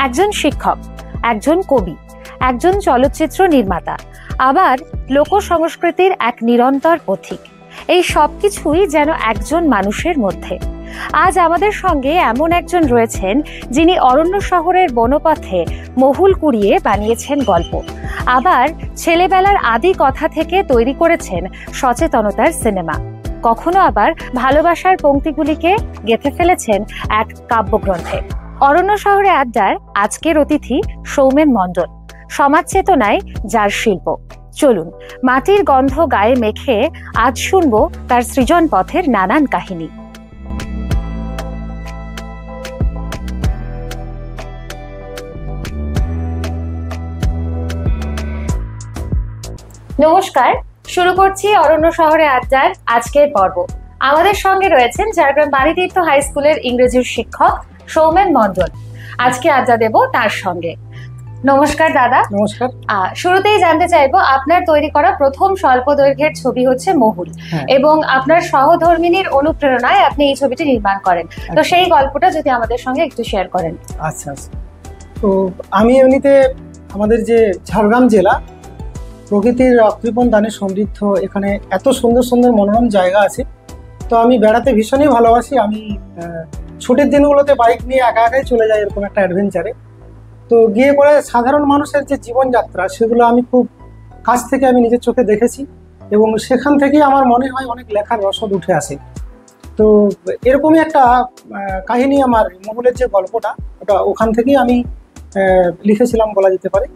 একজন শিক্ষক, একজন কবি, একজন চলচ্চিত্র নির্মাতা, আবার লোক সংস্কৃতির এক নিরন্তর পথিক। এই সবকিছুই যেন একজন মানুষের মধ্যে। আজ আমাদের সঙ্গে এমন একজন রয়েছেন যিনি অরণ্য শহরের বনপথে মহুল কুড়িয়ে বানিয়েছেন গল্প, আবার ছেলেবেলার আদি কথা থেকে তৈরি করেছেন সচেতনতার সিনেমা, কখনো আবার ভালোবাসার পংক্তিগুলিকে গেঁথে ফেলেছেন এক কাব্যগ্রন্থে। অরণ্য শহরে আড্ডার আজকের অতিথি সৌমেন মণ্ডল, সমাজ চেতনায় যার শিল্প। চলুন মাটির গন্ধ গায়ে মেখে আজ শুনবো তার সৃজন পথের নানান কাহিনী। নমস্কার, শুরু করছি অরণ্য শহরে আড্ডার আজকের পর্ব। আমাদের সঙ্গে রয়েছেন ঝাড়গ্রাম বাণীতীর্থ হাই স্কুলের ইংরেজির শিক্ষক সৌমেন মণ্ডল। আজকে আড্ডা দেব তার সঙ্গে। নমস্কার দাদা। নমস্কার। শুরুতেই জানতে চাইবো, আপনার তৈরি করা প্রথম স্বল্প দৈর্ঘ্যের ছবি হচ্ছে মহুল, এবং আপনার সহধর্মিনীর অনুপ্রেরণায় আপনি এই ছবিটি নির্মাণ করেন। তো সেই গল্পটা যদি আমাদের সঙ্গে একটু শেয়ার করেন। আচ্ছা, তো আমি এমনিতে আমাদের যে ঝাড়গ্রাম জেলা প্রকৃতির কৃপণ দানে সমৃদ্ধ, এখানে এত সুন্দর সুন্দর মনোরম জায়গা আছে। তো আমি বেড়াতে ভীষণই ভালোবাসি। আমি ছুটির দিনগুলোতে বাইক নিয়ে একা একাই চলে যাই এরকম একটা অ্যাডভেঞ্চারে। তো গিয়ে পরে সাধারণ মানুষের যে জীবনযাত্রা, সেগুলো আমি খুব কাছ থেকে আমি নিজের চোখে দেখেছি, এবং সেখান থেকেই আমার মনে হয় অনেক লেখার রসদ উঠে আসে। তো এরকমই একটা কাহিনী, আমার মহুলের যে গল্পটা, ওটা ওখান থেকেই আমি লিখেছিলাম বলা যেতে পারে।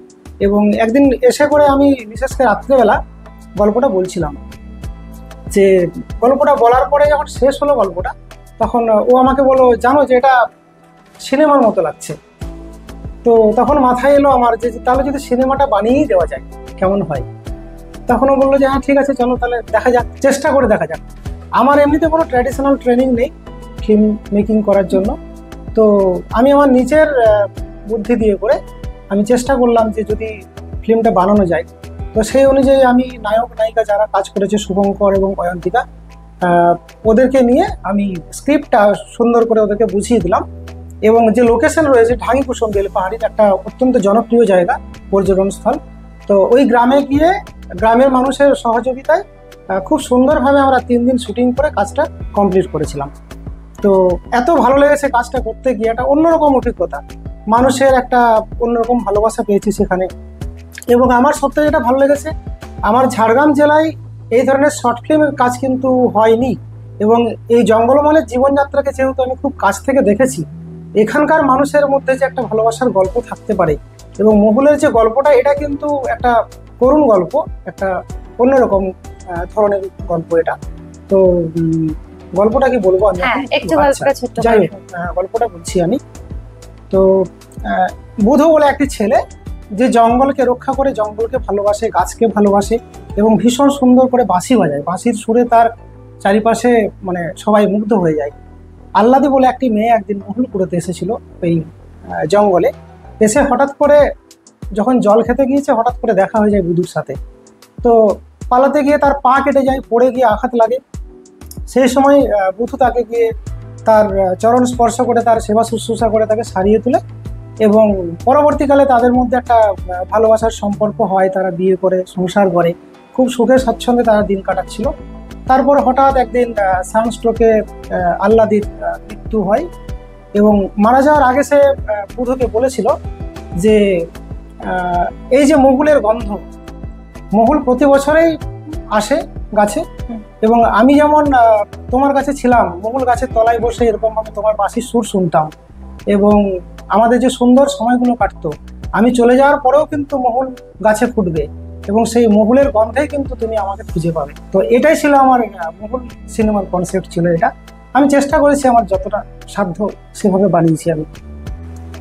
এবং একদিন এসে করে আমি বিশেষ করে রাত্রেবেলা গল্পটা বলছিলাম, যে গল্পটা বলার পরে যখন শেষ হলো গল্পটা, তখন ও আমাকে বললো, জানো যে এটা সিনেমার মতো লাগছে। তো তখন মাথায় এলো আমার যে তাহলে যদি সিনেমাটা বানিয়েই দেওয়া যায় কেমন হয়। তখন ও বললো যে হ্যাঁ ঠিক আছে, চলো তাহলে দেখা যাক, চেষ্টা করে দেখা যাক। আমার এমনিতে কোনো ট্র্যাডিশনাল ট্রেনিং নেই ফিল্ম মেকিং করার জন্য। তো আমি আমার নিজের বুদ্ধি দিয়ে করে আমি চেষ্টা করলাম যে যদি ফিল্মটা বানানো যায়। তো সেই অনুযায়ী আমি নায়ক নায়িকা যারা কাজ করেছে, শুভঙ্কর এবং অয়ন্তিকা, ওদেরকে নিয়ে আমি স্ক্রিপ্টটা সুন্দর করে ওদেরকে বুঝিয়ে দিলাম। এবং যে লোকেশন রয়েছে ঢাঙ্গিকুসুম বেলপাহাড়ির একটা অত্যন্ত জনপ্রিয় জায়গা, পর্যটনস্থল। তো ওই গ্রামে গিয়ে গ্রামের মানুষের সহযোগিতায় খুব সুন্দরভাবে আমরা 3 দিন শুটিং করে কাজটা কমপ্লিট করেছিলাম। তো এত ভালো লেগেছে কাজটা করতে গিয়ে, একটা অন্যরকম অভিজ্ঞতা, মানুষের একটা অন্যরকম ভালোবাসা পেয়েছি সেখানে। এবং আমার সবথেকে যেটা ভালো লেগেছে, আমার ঝাড়গ্রাম জেলায় এই ধরনের শর্ট ফিল্মের কাজ কিন্তু হয়নি। এবং এই জঙ্গলমহলের জীবনযাত্রাকে যেহেতু আমি খুব কাছ থেকে দেখেছি, এখানকার মানুষের মধ্যে যে একটা ভালোবাসার গল্প থাকতে পারে, এবং মহুলের যে গল্পটা, এটা কিন্তু একটা করুণ গল্প, একটা অন্যরকম ধরনের গল্প এটা। তো গল্পটা কি বলবো আমি? যাই হোক, গল্পটা বলছি আমি। তো বুধ বলে একটি ছেলে, যে জঙ্গলকে রক্ষা করে, জঙ্গলকে ভালোবাসে, গাছকে ভালোবাসে, এবং ভীষণ সুন্দর করে বাঁশি বাজায়। বাঁশির সুরে তার চারিপাশে মানে সবাই মুগ্ধ হয়ে যায়। আল্লাদি বলে একটি মেয়ে একদিন মহুল কুড়োতে এসেছিল ওই জঙ্গলে। এসে হঠাৎ করে যখন জল খেতে গিয়েছে, হঠাৎ করে দেখা হয়ে যায় বুধুর সাথে। তো পালাতে গিয়ে তার পা কেটে যায়, পড়ে গিয়ে আঘাত লাগে। সেই সময় বুধু তাকে গিয়ে তার চরণ স্পর্শ করে, তার সেবা শুশ্রূষা করে তাকে সারিয়ে তোলে, এবং পরবর্তীকালে তাদের মধ্যে একটা ভালোবাসার সম্পর্ক হয়। তারা বিয়ে করে সংসার করে, খুব সুখে স্বাচ্ছন্দ্যে তারা দিন কাটাচ্ছিল। তারপর হঠাৎ একদিন সানস্ট্রোকে আল্লাদির মৃত্যু হয়, এবং মারা যাওয়ার আগে সে বুধুকে বলেছিল যে এই যে মহুলের গন্ধ, মহুল প্রতি বছরেই আসে গাছে, এবং আমি যেমন তোমার কাছে ছিলাম, মহুল গাছের তলায় বসে এরকমভাবে তোমার বাঁশির সুর শুনতাম, এবং আমাদের যে সুন্দর সময়গুলো কাটতো, আমি চলে যাওয়ার পরেও কিন্তু মহুল গাছে ফুটবে, এবং সেই মহুলের গন্ধেই কিন্তু তুমি আমাকে খুঁজে পাবে। তো এটাই ছিল আমার মহুল সিনেমার কনসেপ্ট ছিল এটা। আমি চেষ্টা করেছি আমার যতটা সাধ্য সেভাবে বানিয়েছি আমি।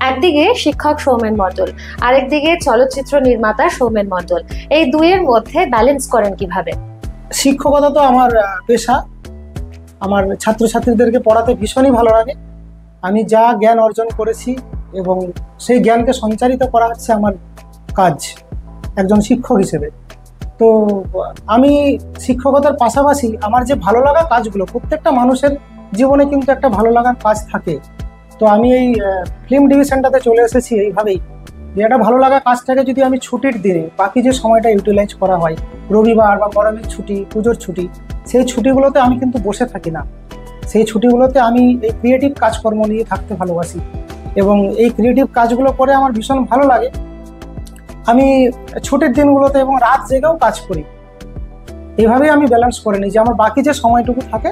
একদিকে শিক্ষক সৌমেন মণ্ডল, আরেকদিকে চলচ্চিত্র নির্মাতা সৌমেন মণ্ডল, এই দুইয়ের মধ্যে ব্যালেন্স করেন কিভাবে? শিক্ষকতা তো আমার পেশা। আমার ছাত্রছাত্রীদেরকে পড়াতে ভীষণই ভালো লাগে। আমি যা জ্ঞান অর্জন করেছি এবং সেই জ্ঞানকে সঞ্চারিত করা হচ্ছে আমার কাজ একজন শিক্ষক হিসেবে। তো আমি শিক্ষকতার পাশাপাশি আমার যে ভালো লাগা কাজগুলো, প্রত্যেকটা মানুষের জীবনে কিন্তু একটা ভালো লাগার কাজ থাকে। তো আমি এই ফিল্ম ডিভিশনটাতে চলে এসেছি এইভাবেই, যে একটা ভালো লাগা কাজটাকে যদি আমি ছুটির দিনে বাকি যে সময়টা ইউটিলাইজ করা হয়, রবিবার বা গরমের ছুটি, পুজোর ছুটি, সেই ছুটিগুলোতে আমি কিন্তু বসে থাকি না। সেই ছুটিগুলোতে আমি এই ক্রিয়েটিভ কাজকর্ম নিয়ে থাকতে ভালোবাসি এবং এই ক্রিয়েটিভ কাজগুলো করে আমার ভীষণ ভালো লাগে। আমি ছুটির দিনগুলোতে এবং রাত জেগেও কাজ করি। এভাবেই আমি ব্যালেন্স করে নিই যে আমার বাকি যে সময়টুকু থাকে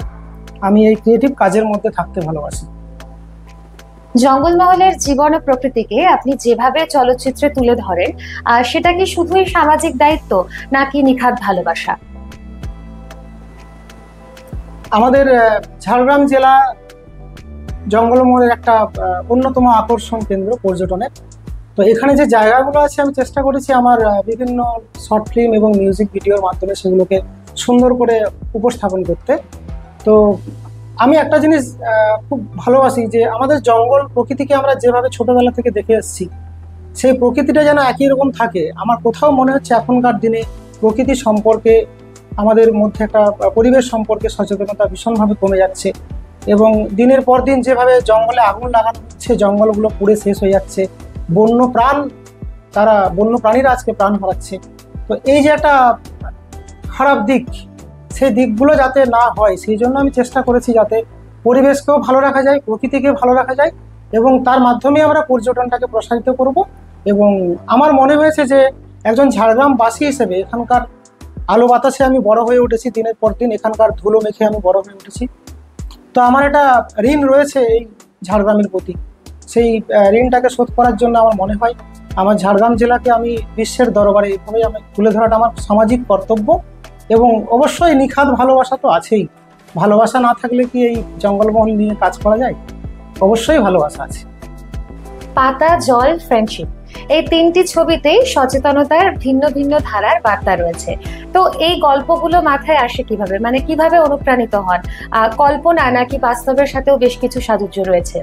আমি এই ক্রিয়েটিভ কাজের মধ্যে থাকতে ভালোবাসি। জঙ্গলমহলের জীবন ও প্রকৃতিকে আপনি যেভাবে চলচ্চিত্রে তুলে ধরেন, সেটা কি শুধুই সামাজিক দায়িত্ব নাকি নিখাদ ভালোবাসা? আমাদের ঝাড়গ্রাম জেলা জঙ্গলমহলের একটা অন্যতম আকর্ষণ কেন্দ্র পর্যটনের। তো এখানে যে জায়গাগুলো আছে আমি চেষ্টা করেছি আমার বিভিন্ন শর্ট ফিল্ম এবং মিউজিক ভিডিওর মাধ্যমে সেগুলোকে সুন্দর করে উপস্থাপন করতে। তো আমি একটা জিনিস খুব ভালোবাসি যে আমাদের জঙ্গল প্রকৃতিকে আমরা যেভাবে ছোটবেলা থেকে দেখে এসেছি, সেই প্রকৃতিটা যেন একই রকম থাকে। আমার কোথাও মনে হচ্ছে এখনকার দিনে প্রকৃতি সম্পর্কে আমাদের মধ্যে একটা পরিবেশ সম্পর্কে সচেতনতা ভীষণভাবে কমে যাচ্ছে এবং দিনের পর দিন যেভাবে জঙ্গলে আগুন লাগানো হচ্ছে, জঙ্গলগুলো পুড়ে শেষ হয়ে যাচ্ছে, বন্য প্রাণীরা আজকে প্রাণ হারাচ্ছে। তো এই যে একটা খারাপ দিক, সেই দিকগুলো যাতে না হয় সেই জন্য আমি চেষ্টা করেছি যাতে পরিবেশকেও ভালো রাখা যায়, প্রকৃতিকে ভালো রাখা যায় এবং তার মাধ্যমে আমরা পর্যটনটাকে প্রসারিত করব। এবং আমার মনে হয়েছে যে একজন ঝাড়গ্রামবাসী হিসেবে এখানকার আলো বাতাসে আমি বড় হয়ে উঠেছি, দিনের পর দিন এখানকার ধুলো মেখে আমি বড় হয়ে উঠেছি। তো আমার একটা ঋণ রয়েছে এই ঝাড়গ্রামের প্রতি। সেই ঋণটাকে শোধ করার জন্য আমার মনে হয় আমার ঝাড়গ্রাম জেলাকে আমি বিশ্বের দরবারে এইভাবেই আমি তুলে ধরাটা আমার সামাজিক কর্তব্য। এবং অবশ্যই নিখাদ ভালোবাসা তো আছেই, ভালোবাসা না থাকলে কি এই জঙ্গলমহল নিয়ে কাজ করা যায়? অবশ্যই ভালোবাসা আছে। পাতা, জল, ফ্রেন্ডশিপ, এই তিনটি ছবিতেই সচেতনতার ভিন্ন ভিন্ন ধারার বার্তা রয়েছে। তো এই গল্পগুলো মাথায় আসে কিভাবে, মানে কিভাবে অনুপ্রাণিত হন? কল্পনা নাকি বাস্তবের সাথেও বেশ কিছু সাদৃশ্য রয়েছে?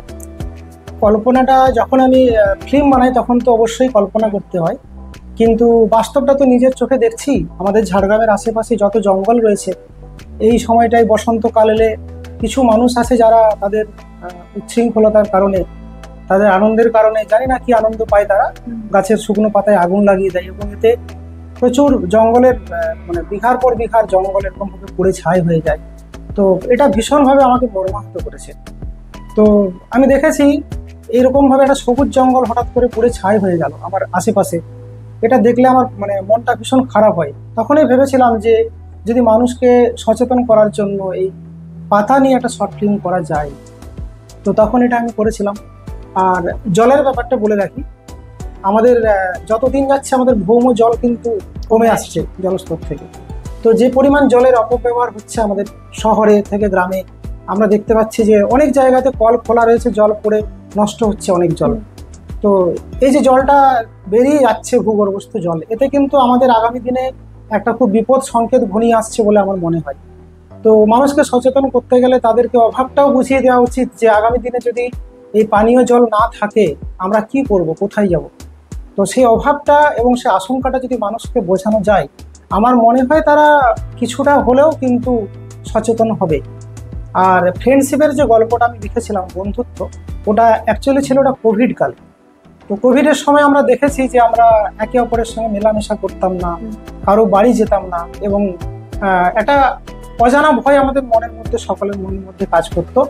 কল্পনাটা যখন আমি ফিল্ম বানাই তখন তো অবশ্যই কল্পনা করতে হয়, কিন্তু বাস্তবটা তো নিজের চোখে দেখছি। আমাদের ঝাড়গ্রামের আশেপাশে যত জঙ্গল রয়েছে, এই সময়টায় বসন্তকাল এলে কিছু মানুষ আছে যারা তাদের উচ্ছৃঙ্খলতার কারণে, তাদের আনন্দের কারণে, জানি না কি আনন্দ পায়, তারা গাছের শুকনো পাতায় আগুন লাগিয়ে দেয় এবং এতে প্রচুর জঙ্গলের মানে বিঘার পর বিঘার জঙ্গল এরকমভাবে পুড়ে ছাই হয়ে যায়। তো এটা ভীষণভাবে আমাকে মর্মাহত করেছে। তো আমি দেখেছি এইরকমভাবে একটা সবুজ জঙ্গল হঠাৎ করে পুড়ে ছাই হয়ে গেল আমার আশেপাশে। এটা দেখলে আমার মানে মনটা ভীষণ খারাপ হয়। তখনই ভেবেছিলাম যে যদি মানুষকে সচেতন করার জন্য এই পাতা নিয়ে একটা শর্ট ফিল্ম করা যায়, তো তখন এটা আমি করেছিলাম। আর জলের ব্যাপারটা বলে রাখি, আমাদের যতদিন যাচ্ছে আমাদের ভৌম জল কিন্তু কমে আসছে জলস্তর থেকে। তো যে পরিমাণ জলের অপব্যবহার হচ্ছে আমাদের শহরে থেকে গ্রামে, আমরা দেখতে পাচ্ছি যে অনেক জায়গাতে কল খোলা রয়েছে, জল পড়ে নষ্ট হচ্ছে অনেক জল। তো এই যে জলটা বেরিয়ে যাচ্ছে ভূগর্ভস্থ জল, এতে কিন্তু আমাদের আগামী দিনে একটা খুব বিপদ সংকেত ঘনিয়ে আসছে বলে আমার মনে হয়। তো মানুষকে সচেতন করতে গেলে তাদেরকে অভাবটাও বুঝিয়ে দেওয়া উচিত যে আগামী দিনে যদি এই পানীয় জল না থাকে আমরা কি করব, কোথায় যাব। তো সেই অভাবটা এবং সেই আশঙ্কাটা যদি মানুষকে বোঝানো যায়, আমার মনে হয় তারা কিছুটা হলেও কিন্তু সচেতন হবে। আর ফ্রেন্ডশিপের যে গল্পটা আমি লিখেছিলাম, বন্ধুত্ব, ওটা অ্যাকচুয়ালি ছিল ওটা কোভিড কাল। তো কোভিডের সময় আমরা দেখেছি যে আমরা একে অপরের সঙ্গে মেলামেশা করতাম না, কারো বাড়ি যেতাম না এবং একটা অজানা ভয় আমাদের মনের মধ্যে, সকলের মনের মধ্যে কাজ করতো।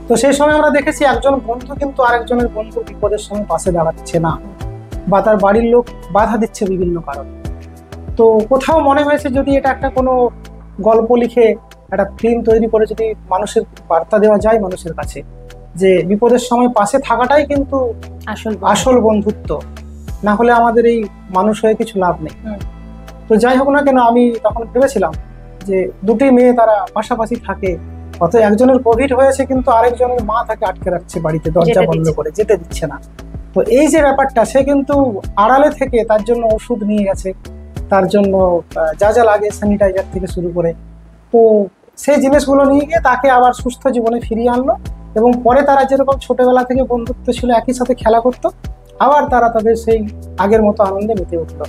তো সেই সময় আমরা দেখেছি একজন বন্ধু কিন্তু আরেকজনের বন্ধু বিপদের সময় পাশে দাঁড়াচ্ছে না বা তার বাড়ির লোক বাধা দিচ্ছে বিভিন্ন কারণে। তো কোথাও মনে হয়েছে যদি এটা একটা কোনো গল্প লিখে একটা ফিল্ম তৈরি করে যদি মানুষের বার্তা দেওয়া যায় মানুষের কাছে যে বিপদের সময় পাশে থাকাটাই কিন্তু আসল বন্ধুত্ব, না হলে আমাদের এই মানুষ হয়ে কিছু লাভ নেই। তো যাই হোক না কেন, আমি তখন ভেবেছিলাম যে দুটি মেয়ে তারা পাশাপাশি থাকে, অত একজনের কোভিড হয়েছে কিন্তু আরেকজনের মা তাকে আটকে রাখছে বাড়িতে, দরজা বন্ধ করে যেতে দিচ্ছে না। তো এই যে ব্যাপারটা, সে কিন্তু আড়ালে থেকে তার জন্য ওষুধ নিয়ে গেছে, তার জন্য যা যা লাগে স্যানিটাইজার থেকে শুরু করে, তো সেই জিনিসগুলো নিয়ে গিয়ে তাকে আবার সুস্থ জীবনে ফিরিয়ে আনলো। এবং পরে তারা যেরকম ছোটবেলা থেকে বন্ধুত্ব ছিল, একই সাথে খেলা করতো, আবার তারা তাদের সেই আগের মতো আনন্দে মেতে উঠলো।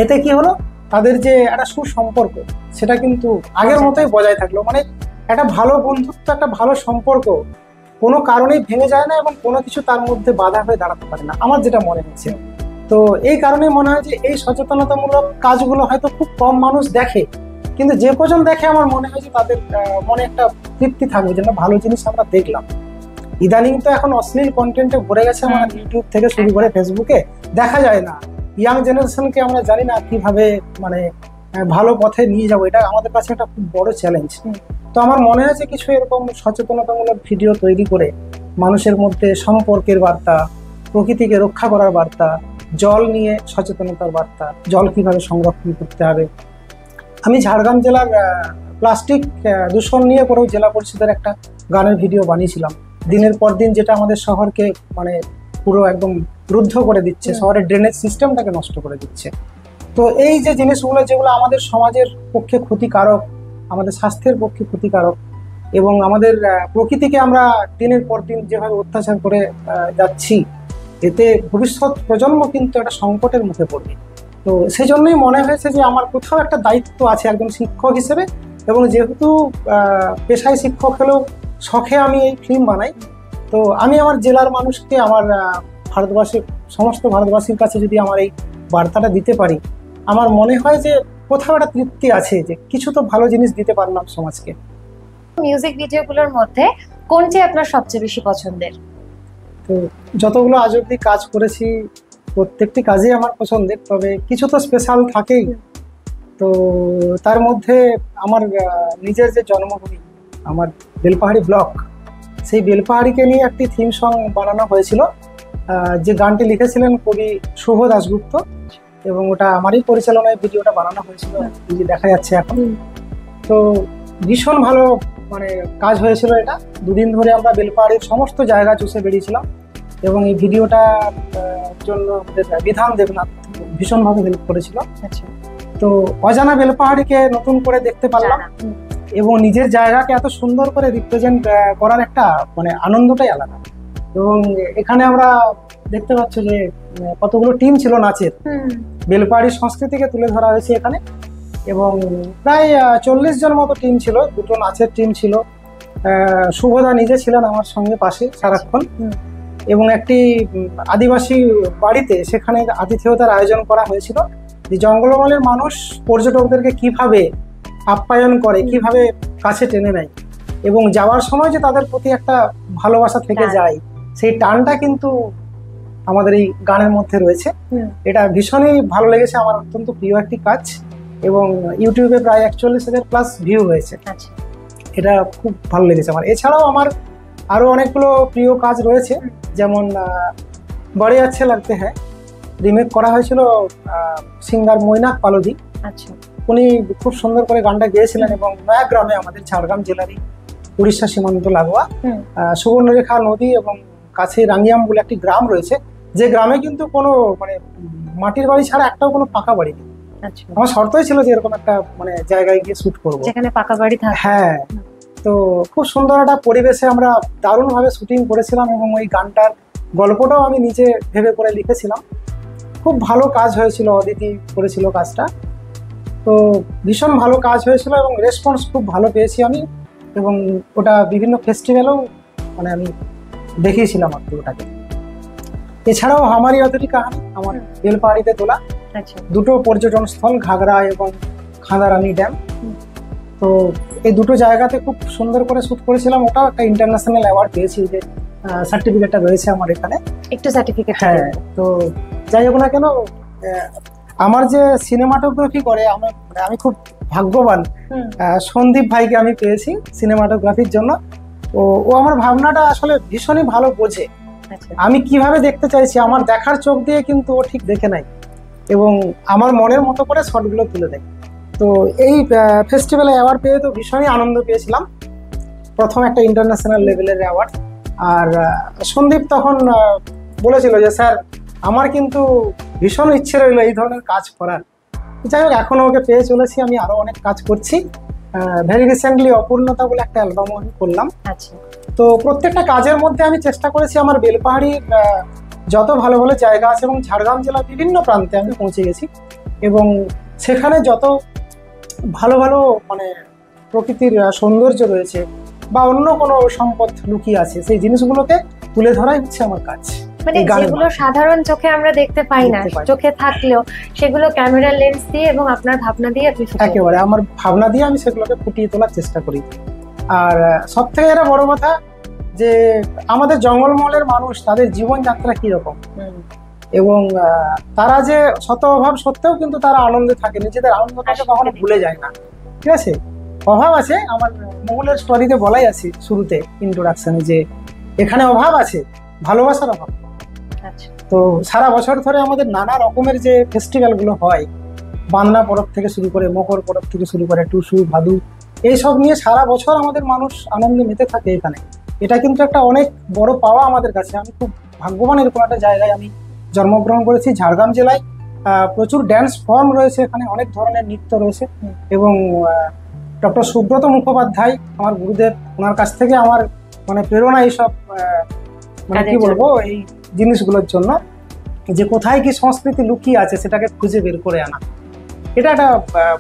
এতে কি হলো, তাদের যে একটা সুসম্পর্ক সেটা কিন্তু আগের মতোই বজায় থাকলো। মানে একটা ভালো বন্ধুত্ব, একটা ভালো সম্পর্ক কোনো কারণেই ভেঙে যায় না এবং কোনো কিছু তার মধ্যে বাধা হয়ে দাঁড়াতে পারে না, আমার যেটা মনে হচ্ছে। তো এই কারণে মনে হয় যে এই সচেতনতামূলক কাজগুলো হয়তো খুব কম মানুষ দেখে, কিন্তু যে কজন দেখে আমার মনে হয় যে তাদের মনে একটা তৃপ্তি থাকবে যে না, ভালো জিনিস আমরা দেখলাম। ইদানিং তো এখন অশ্লীল কন্টেন্টে ভরে গেছে আমার ইউটিউব থেকে শুরু করে ফেসবুকে, দেখা যায় না। ইয়াং জেনারেশনকে আমরা জানি না কিভাবে মানে ভালো পথে নিয়ে যাবো, এটা আমাদের কাছে একটা খুব বড় চ্যালেঞ্জ। তো আমার মনে হয়েছে কিছু এরকম সচেতনতামূলক ভিডিও তৈরি করে মানুষের মধ্যে সম্পর্কের বার্তা, প্রকৃতিকে রক্ষা করার বার্তা, জল নিয়ে সচেতনতার বার্তা, জল কিভাবে সংরক্ষণ করতে হবে। আমি ঝাড়গ্রাম জেলার প্লাস্টিক দূষণ নিয়ে করেও জেলা পরিষদের একটা গানের ভিডিও বানিয়েছিলাম। দিনের পর দিন যেটা আমাদের শহরকে মানে পুরো একদম রুদ্ধ করে দিচ্ছে, শহরের ড্রেনেজ সিস্টেমটাকে নষ্ট করে দিচ্ছে। তো এই যে জিনিসগুলো যেগুলো আমাদের সমাজের পক্ষে ক্ষতিকারক, আমাদের স্বাস্থ্যের পক্ষে ক্ষতিকারক, এবং আমাদের প্রকৃতিকে আমরা দিনের পর দিন যেভাবে অত্যাচার করে যাচ্ছি, এতে ভবিষ্যৎ প্রজন্ম কিন্তু একটা সংকটের মুখে পড়বে। তো সেই জন্যই মনে হয়েছে যে আমার কোথাও একটা দায়িত্ব আছে একজন শিক্ষক হিসেবে, এবং যেহেতু পেশায় শিক্ষক হলেও শখে আমি এই ফিল্ম বানাই। তো আমি আমার জেলার মানুষকে, আমার ভারতবাসীর সমস্ত ভারতবাসীর কাছে যদি আমার এই বার্তাটা দিতে পারি, আমার মনে হয় যে কোথাও একটা তৃপ্তি আছে যে কিছু তো ভালো জিনিস দিতে পারলাম সমাজকে। মিউজিক ভিডিওগুলোর মধ্যে কোনটি আপনার সবচেয়ে বেশি পছন্দের? তো যতগুলো আজ অব্দি কাজ করেছি প্রত্যেকটি কাজই আমার পছন্দের, তবে কিছু তো স্পেশাল থাকেই। তো তার মধ্যে আমার নিজের যে জন্মভূমি, আমার বেলপাহাড়ি ব্লক, সেই বেলপাহাড়িকে নিয়ে একটি থিম সং বানানো হয়েছিল, যে গানটি লিখেছিলেন কবি শুভ দাশগুপ্ত, এবং ওটা আমারই পরিচালনায় ভিডিওটা বানানো হয়েছিল, এই যে দেখা যাচ্ছে এখন। তো ভীষণ ভালো মানে কাজ হয়েছিল এটা। দুদিন ধরে আমরা বেলপাহাড়ির সমস্ত জায়গা চষে বেরিয়েছিলাম, এবং এই ভিডিওটার জন্য আমাদের বিধান দেবনাথ ভীষণভাবে হেল্প করেছিল। তো অজানা বেলপাহাড়িকে নতুন করে দেখতে পারলাম, এবং নিজের জায়গাকে এত সুন্দর করে রিপ্রেজেন্ট করার একটা মানে আনন্দটাই আলাদা। এবং এখানে আমরা দেখতে পাচ্ছ যে কতগুলো টিম ছিল নাচের, বেলপাহাড়ির সংস্কৃতিকে তুলে ধরা হয়েছে এখানে, এবং প্রায় 40 জন মতো টিম ছিল, দুটো নাচের টিম ছিল। শুভদা নিজে ছিলেন আমার সঙ্গে পাশে সারাক্ষণ, এবং একটি আদিবাসী বাড়িতে সেখানে আতিথেয়তার আয়োজন করা হয়েছিল, যে জঙ্গলমহলের মানুষ পর্যটকদেরকে কিভাবে আপ্যায়ন করে, কিভাবে কাছে টেনে নেয়, এবং যাওয়ার সময় যে তাদের প্রতি একটা ভালোবাসা থেকে যায়, সেই টানটা কিন্তু আমাদের এই গানের মধ্যে রয়েছে। এটা ভীষণই ভালো লেগেছে, আমার অত্যন্ত প্রিয় একটি কাজ, এবং ইউটিউবে প্রায় 41,000+ ভিউ হয়েছে। এটা খুব ভালো লেগেছে আমার। এছাড়াও আমার আরো অনেকগুলো প্রিয় কাজ রয়েছে, যেমন বড়ে আচ্ছে লাগতে হ্যাঁ, রিমেক করা হয়েছিল সিঙ্গার মৈনাক পালোদি। উনি খুব সুন্দর করে গানটা গেয়েছিলেন, এবং নয়াগ্রামে, আমাদের ঝাড়গ্রাম জেলারই উড়িষ্যা সীমান্ত লাগোয়া সুবর্ণরেখা নদী এবং কাছে রাঙ্গিয়াম বলে একটি গ্রাম রয়েছে, যে গ্রামে কিন্তু কোনো মানে মাটির বাড়ি ছাড়া একটাও কোনো পাকা বাড়ি নেই। আমার শর্তই ছিল যে এরকম একটা মানে জায়গায় গিয়ে শুট করবো যেখানে পাকা বাড়ি থাকে। হ্যাঁ, তো খুব সুন্দর একটা পরিবেশে আমরা দারুণভাবে শুটিং করেছিলাম, এবং ওই গানটার গল্পটাও আমি নিজে ভেবে করে লিখেছিলাম। খুব ভালো কাজ হয়েছিল, অদিতি করেছিল কাজটা। তো ভীষণ ভালো কাজ হয়েছিল, এবং রেসপন্স খুব ভালো পেয়েছি আমি, এবং ওটা বিভিন্ন ফেস্টিভ্যালেও মানে আমি দেখিয়েছিলাম আর কি ওটাকে। এছাড়াও আমারই অতটি কাহিনী, আমার বেলপাহাড়িতে তোলা দুটো পর্যটন স্থল, ঘাগরা এবং খাঁদারানি ড্যাম। তো এই দুটো জায়গাতে খুব সুন্দর করে শুট করেছিলাম, ওটাও একটা ইন্টারন্যাশনাল অ্যাওয়ার্ড পেয়েছি, যে সার্টিফিকেটটা রয়েছে আমার এখানে। একটু সার্টিফিকেট। হ্যাঁ, তো যাই হোক না কেন, আমার যে সিনেমাটোগ্রাফি করে আমি খুব ভাগ্যবান, সন্দীপ ভাইকে আমি পেয়েছি সিনেমাটোগ্রাফির জন্য। ও আমার ভাবনাটা আসলে ভীষণই ভালো বোঝে, আমি কিভাবে দেখতে চাইছি, আমার দেখার চোখ দিয়ে কিন্তু ও ঠিক দেখে নাই, এবং আমার মনের মতো করে শটগুলো তুলে দেয়। তো এই ফেস্টিভ্যালে অ্যাওয়ার্ড পেয়ে তো ভীষণই আনন্দ পেয়েছিলাম, প্রথম একটা ইন্টারন্যাশনাল লেভেলের অ্যাওয়ার্ড। আর সন্দীপ তখন বলেছিল যে স্যার, আমার কিন্তু ভীষণ ইচ্ছে রইল এই ধরনের কাজ করার। যাই হোক, এখনো ওকে পেয়ে চলেছি, আমি আরো অনেক কাজ করছি। ভেরি রিসেন্টলি অপূর্ণতা বলে একটা অ্যালবামও আমি করলাম। তো প্রত্যেকটা কাজের মধ্যে আমি চেষ্টা করেছি আমার বেলপাহাড়ির যত ভালো ভালো জায়গা আছে, এবং ঝাড়গ্রাম জেলার বিভিন্ন প্রান্তে আমি পৌঁছে গেছি, এবং সেখানে যত ভালো ভালো মানে প্রকৃতির সৌন্দর্য রয়েছে, বা অন্য কোনো সম্পদ লুকিয়ে আছে, সেই জিনিসগুলোকে তুলে ধরাই হচ্ছে আমার কাজ। মানে এই গানের যেগুলো সাধারণ চোখে আমরা দেখতে পাই না, দেখতে পাই না। চোখে থাকলেও সেগুলো ক্যামেরা লেন্স দিয়ে এবং আপনার ভাবনা দিয়ে আপনি ফুটিয়ে একেবারে আমার ভাবনা দিয়ে আমি সেগুলোকে ফুটিয়ে তোলার চেষ্টা করি। আর সব থেকে একটা বড় কথা যে আমাদের জঙ্গলমহলের মানুষ, তাদের জীবনযাত্রা কিরকম, হুম, এবং তারা যে শত অভাব সত্ত্বেও কিন্তু তারা আনন্দে থাকে, নিজেদের আনন্দটাকে কখনো ভুলে যায় না। ঠিক আছে, অভাব আছে, আমার মঙ্গলের স্টোরিতে বলাই আছে শুরুতে ইন্ট্রোডাকশনে, যে এখানে অভাব আছে, ভালোবাসার অভাব। আচ্ছা, তো সারা বছর ধরে আমাদের নানা রকমের যে ফেস্টিভ্যালগুলো হয়, বান্দনা পরব থেকে শুরু করে, মকর পরব থেকে শুরু করে, টুসু, ভাদু, এইসব নিয়ে সারা বছর আমাদের মানুষ আনন্দে মেতে থাকে এখানে। এটা কিন্তু একটা অনেক বড় পাওয়া আমাদের কাছে। আমি খুব ভাগ্যবান, এরকম একটা জায়গায় আমি জন্মগ্রহণ করেছি। ঝাড়গ্রাম জেলায় প্রচুর ড্যান্স ফর্ম রয়েছে, এখানে অনেক ধরনের নৃত্য রয়েছে। এবং ডক্টর সুব্রত মুখোপাধ্যায় আমার গুরুদেব, ওনার কাছ থেকে আমার মানে প্রেরণা এইসব মানে কি বলবো, এই জিনিসগুলোর জন্য, যে কোথায় কি সংস্কৃতি লুকিয়ে আছে সেটাকে খুঁজে বের করে আনা। এটা একটা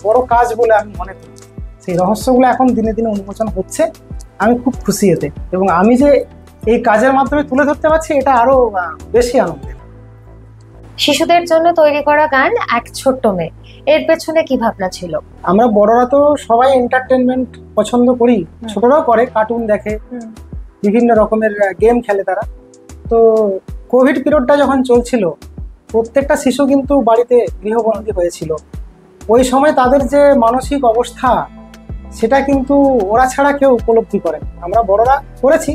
বড় কাজ বলে আমি মনে করি। সেই রহস্যগুলো এখন দিনে দিনে উন্মোচন হচ্ছে, আমি খুব খুশি এতে, এবং আমি যে এই কাজের মাধ্যমে তুলে ধরতে পারছি, এটা আরো বেশি আনন্দের। শিশুদের জন্য তৈরি করা গান এক ছোট্ট মেয়ে, এর পেছনে কি ভাবনা ছিল? আমরা বড়রা তো সবাই এন্টারটেনমেন্ট পছন্দ করি, ছোটরাও করে, কার্টুন দেখে, বিভিন্ন রকমের গেম খেলে তারা। তো কোভিড পিরিয়ডটা যখন চলছিল, প্রত্যেকটা শিশু কিন্তু বাড়িতে গৃহবন্দী হয়েছিল। ওই সময় তাদের যে মানসিক অবস্থা, সেটা কিন্তু ওরা ছাড়া কেউ উপলব্ধি করে না। আমরা বড়রা করেছি,